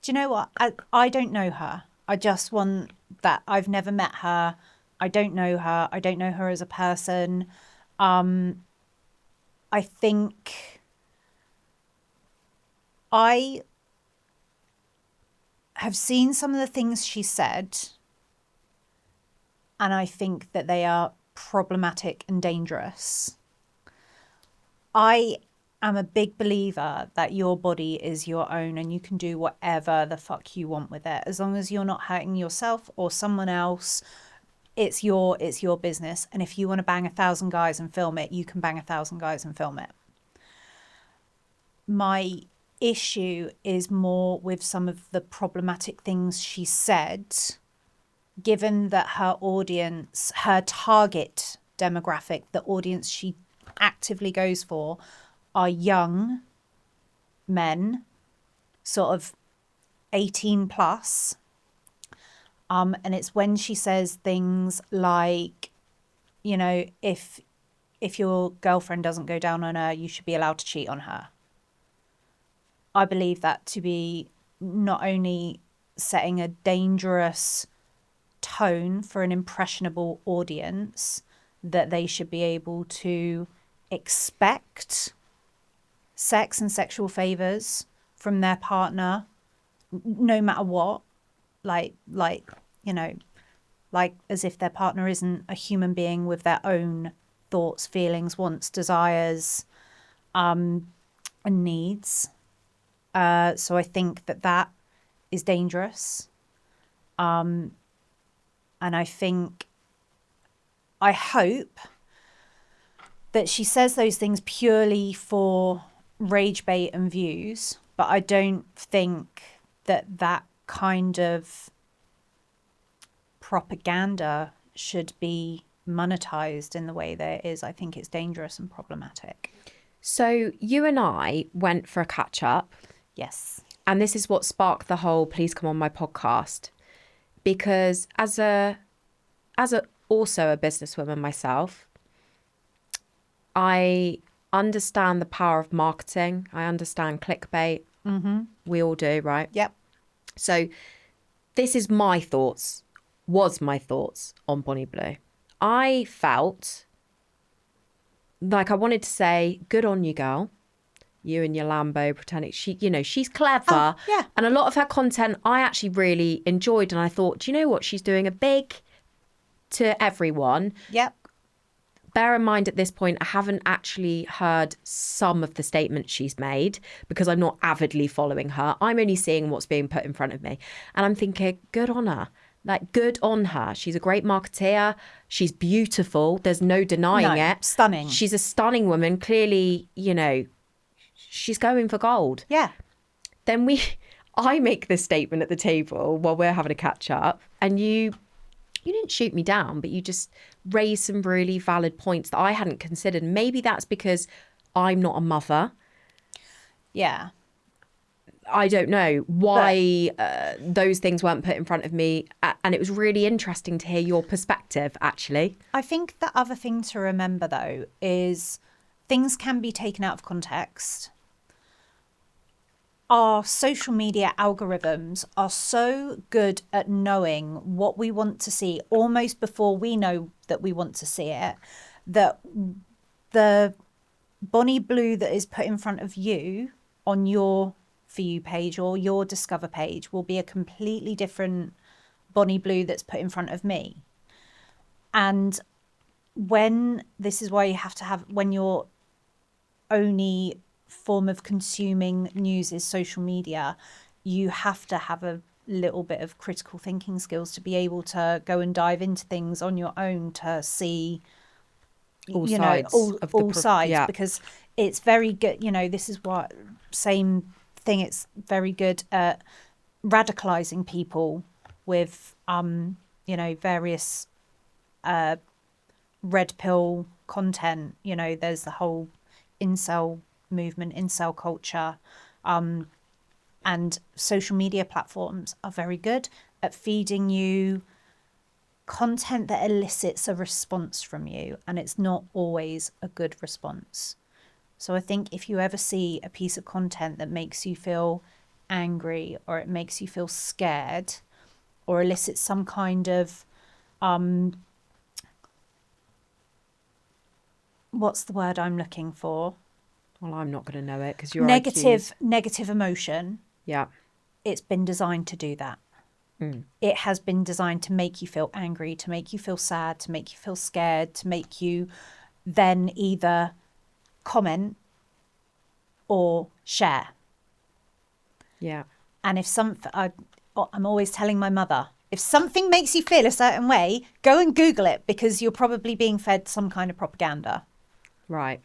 Do you know what? I don't know her. I just want that. I've never met her. I don't know her. I don't know her as a person. I think I have seen some of the things she said, and I think that they are problematic and dangerous. I am a big believer that your body is your own and you can do whatever the fuck you want with it. As long as you're not hurting yourself or someone else, it's your business. And if you want to bang 1,000 guys and film it, you can bang 1,000 guys and film it. My issue is more with some of the problematic things she said, given that her audience, her target demographic, the audience she actively goes for, are young men, sort of 18 plus. And it's when she says things like, you know, if your girlfriend doesn't go down on her, you should be allowed to cheat on her. I believe that to be not only setting a dangerous tone for an impressionable audience, that they should be able to expect sex and sexual favors from their partner, no matter what, like you know, like as if their partner isn't a human being with their own thoughts, feelings, wants, desires, and needs. So I think that is dangerous. And I hope that she says those things purely for rage bait and views, but I don't think that kind of propaganda should be monetized in the way that it is. I think it's dangerous and problematic. So you and I went for a catch up. Yes. And this is what sparked the whole please come on my podcast. Because as also a businesswoman myself, I understand the power of marketing. I understand clickbait. Mm-hmm. We all do, right? Yep. So this is my thoughts on Bonnie Blue. I felt like I wanted to say, good on you, girl. You and your Lambo pretending she's clever. Oh, yeah. And a lot of her content I actually really enjoyed. And I thought, do you know what? She's doing a big to everyone. Yep. Bear in mind at this point, I haven't actually heard some of the statements she's made because I'm not avidly following her. I'm only seeing what's being put in front of me. And I'm thinking, good on her. Like, good on her. She's a great marketeer. She's beautiful. There's no denying it. Stunning. She's a stunning woman. Clearly, she's going for gold. Yeah. Then I make this statement at the table while we're having a catch up, and you didn't shoot me down, but you just raised some really valid points that I hadn't considered. Maybe that's because I'm not a mother. Yeah. I don't know why those things weren't put in front of me. And it was really interesting to hear your perspective, actually. I think the other thing to remember, though, is things can be taken out of context. Our social media algorithms are so good at knowing what we want to see almost before we know that we want to see it, that the Bonnie Blue that is put in front of you on your For You page or your Discover page will be a completely different Bonnie Blue that's put in front of me. And this is why you have to have, when your only form of consuming news is social media, you have to have a little bit of critical thinking skills to be able to go and dive into things on your own to see all sides, yeah. Because it's very good. This is what same thing. It's very good at radicalizing people with various red pill content. There's the whole incel movement, incel culture, and social media platforms are very good at feeding you content that elicits a response from you, and it's not always a good response. So I think if you ever see a piece of content that makes you feel angry, or it makes you feel scared, or elicits some kind of what's the word I'm looking for? Well, I'm not going to know it because you're negative emotion. Yeah. It's been designed to do that. It has been designed to make you feel angry, to make you feel sad, to make you feel scared, to make you then either comment or share. Yeah. And if I'm always telling my mother, if something makes you feel a certain way, go and Google it, because you're probably being fed some kind of propaganda. Right.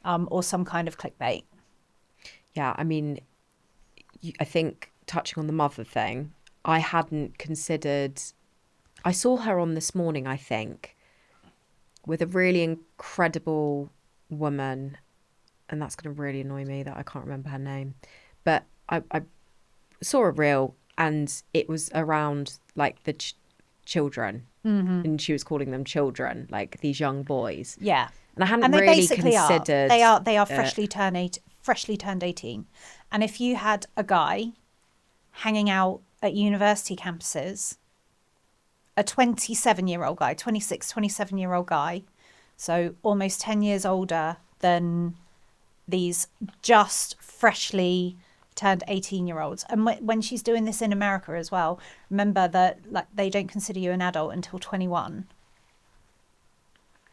Or some kind of clickbait. Yeah, I mean, I think touching on the mother thing, I hadn't considered. I saw her on This Morning, I think, with a really incredible woman, and that's going to really annoy me that I can't remember her name. But I saw a reel, and it was around like the children, and she was calling them children, like these young boys. Yeah. And I hadn't And they really basically considered. They are freshly turned 18. And if you had a guy hanging out at university campuses, a 27-year-old guy, 26, 27-year-old guy, so almost 10 years older than these just freshly turned 18-year-olds. And when she's doing this in America as well, remember that like they don't consider you an adult until 21.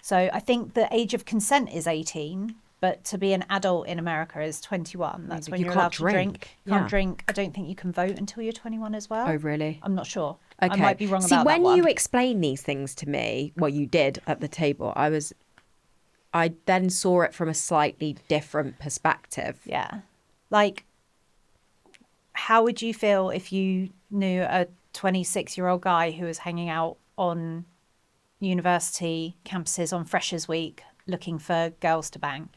So I think the age of consent is 18, but to be an adult in America is 21. That's when you're allowed to drink. You can't drink. I don't think you can vote until you're 21 as well. Oh, really? I'm not sure. Okay. I might be wrong See, about that when one. you explain these things to me, well, you did at the table, I then saw it from a slightly different perspective. Yeah. Like, how would you feel if you knew a 26-year-old guy who was hanging out on university campuses on Freshers Week looking for girls to bang?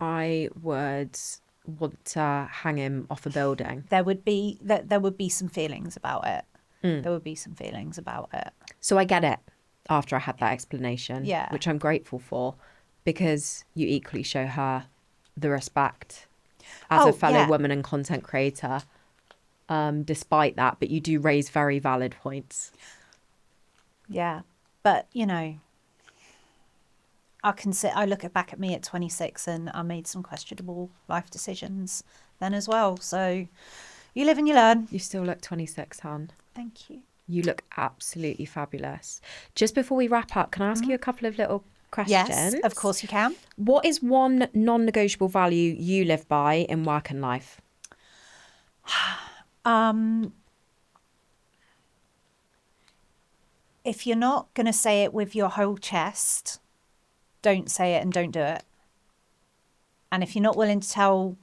I would want to hang him off a building. There would be some feelings about it. There would be some feelings about it. So I get it after I had that explanation, Yeah. which I'm grateful for, because you equally show her the respect as a fellow woman and content creator, despite that. But you do raise very valid points. Yeah. But, you know, I look back at me at 26 and I made some questionable life decisions then as well. So you live and you learn. You still look 26, hon. Thank you. You look absolutely fabulous. Just before we wrap up, can I ask you a couple of little questions? Yes, of course you can. What is one non-negotiable value you live by in work and life? If you're not going to say it with your whole chest, don't say it and don't do it. And if you're not willing to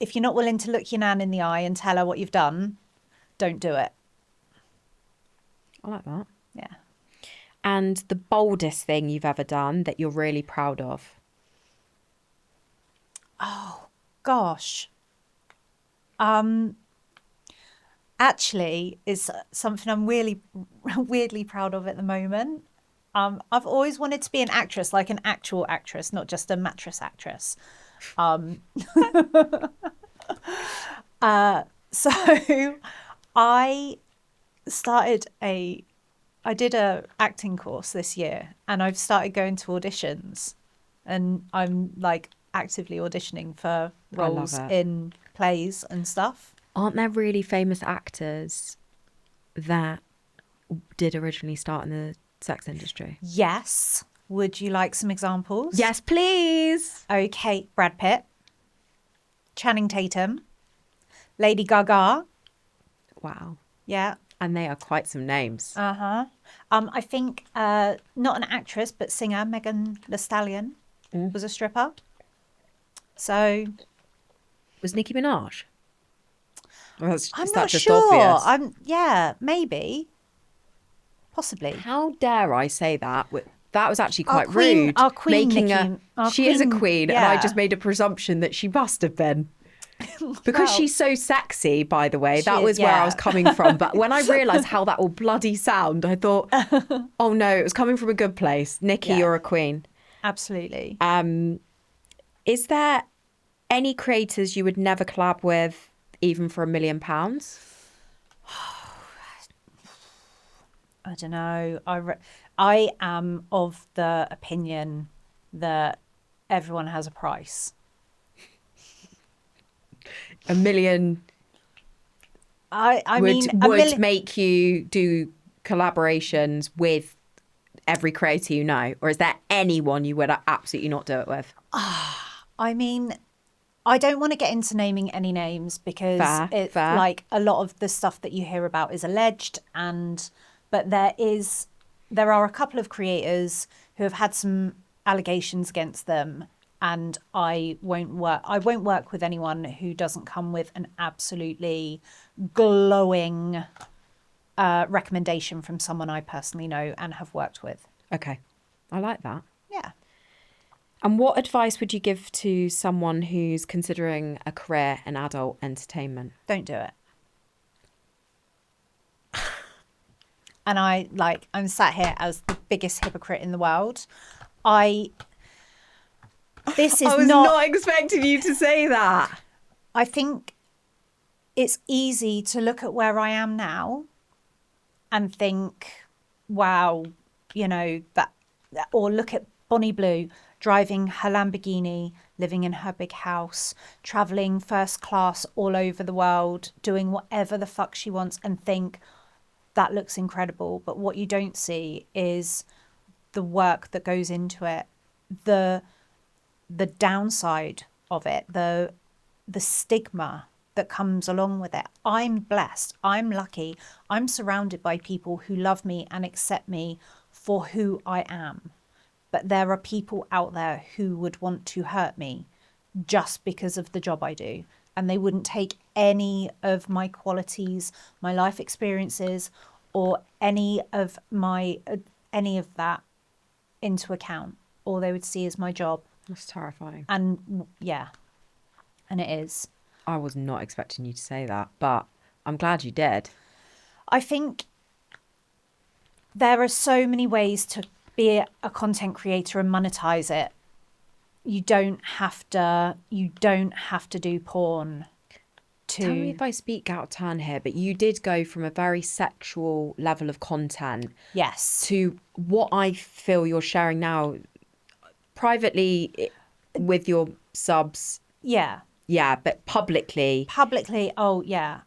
if you're not willing to look your nan in the eye and tell her what you've done, don't do it. I like that. Yeah. And the boldest thing you've ever done that you're really proud of? Oh, gosh. Actually, is something I'm really weirdly proud of at the moment. I've always wanted to be an actress, like an actual actress, not just a mattress actress. So I did a acting course this year, and I've started going to auditions, and I'm like actively auditioning for roles in plays and stuff. Aren't there really famous actors that did originally start in the sex industry? Yes. Would you like some examples? Yes, please. Okay, Brad Pitt, Channing Tatum, Lady Gaga. Wow. Yeah. And they are quite some names. Uh-huh. I think not an actress, but singer Megan Thee Stallion was a stripper. So was Nicki Minaj? Well, I'm not sure. Obvious? Yeah, maybe. Possibly. How dare I say that? That was actually quite rude. Our queen, she is a queen, yeah. and I just made a presumption that she must have been. Because she's so sexy, by the way. That was where I was coming from. But when I realised how that will bloody sound, I thought, oh no, it was coming from a good place. Nikki, you're a queen. Absolutely. Is there any creators you would never collab with, even for £1 million? I don't know. I am of the opinion that everyone has a price. £1 million would make you do collaborations with every creator you know? Or is there anyone you would absolutely not do it with? I mean, I don't want to get into naming any names because fair. Like a lot of the stuff that you hear about is alleged, but there are a couple of creators who have had some allegations against them, and I won't work with anyone who doesn't come with an absolutely glowing recommendation from someone I personally know and have worked with. Okay. I like that. Yeah. And what advice would you give to someone who's considering a career in adult entertainment? Don't do it. And I'm sat here as the biggest hypocrite in the world. This is I was not expecting you to say that. I think it's easy to look at where I am now and think, wow, you know, that, or look at Bonnie Blue driving her Lamborghini, living in her big house, traveling first class all over the world, doing whatever the fuck she wants, and think that looks incredible. But what you don't see is the work that goes into it, the downside of it, the stigma that comes along with it. I'm blessed. I'm lucky. I'm surrounded by people who love me and accept me for who I am. But there are people out there who would want to hurt me just because of the job I do. And they wouldn't take any of my qualities, my life experiences, or any of that into account. All they would see is my job. That's terrifying. And yeah, and it is. I was not expecting you to say that, but I'm glad you did. I think there are so many ways to be a content creator and monetize it. You don't have to do porn to... Tell me if I speak out of turn here, but you did go from a very sexual level of content, yes, to what I feel you're sharing now privately with your subs. Yeah. Yeah, but publicly. Oh yeah.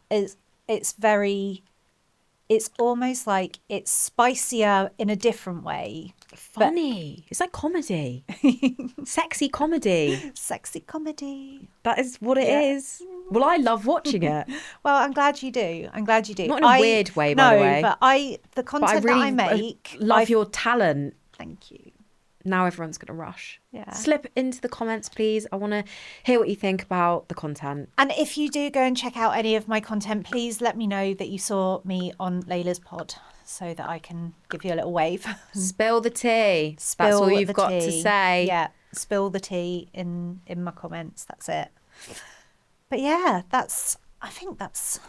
It's almost like it's spicier in a different way. Funny. It's like comedy. Sexy comedy. Sexy comedy. That is what it is. Well, I love watching it. Well, I'm glad you do. Not in a weird way, by the way. No, but the content that I make... love your talent. Thank you. Now everyone's going to rush. Yeah. Slip into the comments, please. I want to hear what you think about the content. And if you do go and check out any of my content, please let me know that you saw me on Laila's pod so that I can give you a little wave. Think the tea. That's all you've got to say. Yeah, spill the tea in my comments. That's it. But yeah, I think that's...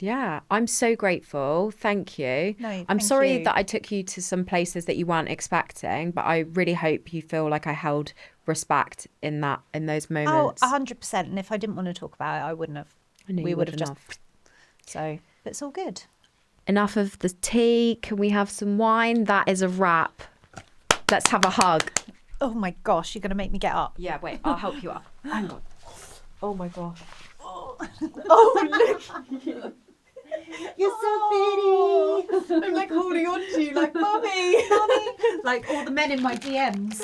Yeah, I'm so grateful. Thank you. No, I'm thank sorry you. that I took you to some places that you weren't expecting, but I really hope you feel like I held respect in those moments. Oh, 100%. And if I didn't want to talk about it, I wouldn't have. We would have just... So, but it's all good. Enough of the tea. Can we have some wine? That is a wrap. Let's have a hug. Oh my gosh, you're going to make me get up. Yeah, wait, I'll help you up. Hang on. Oh my gosh. Oh, look. You're so pretty. I'm like holding on to you like, Mummy. Like all the men in my DMs.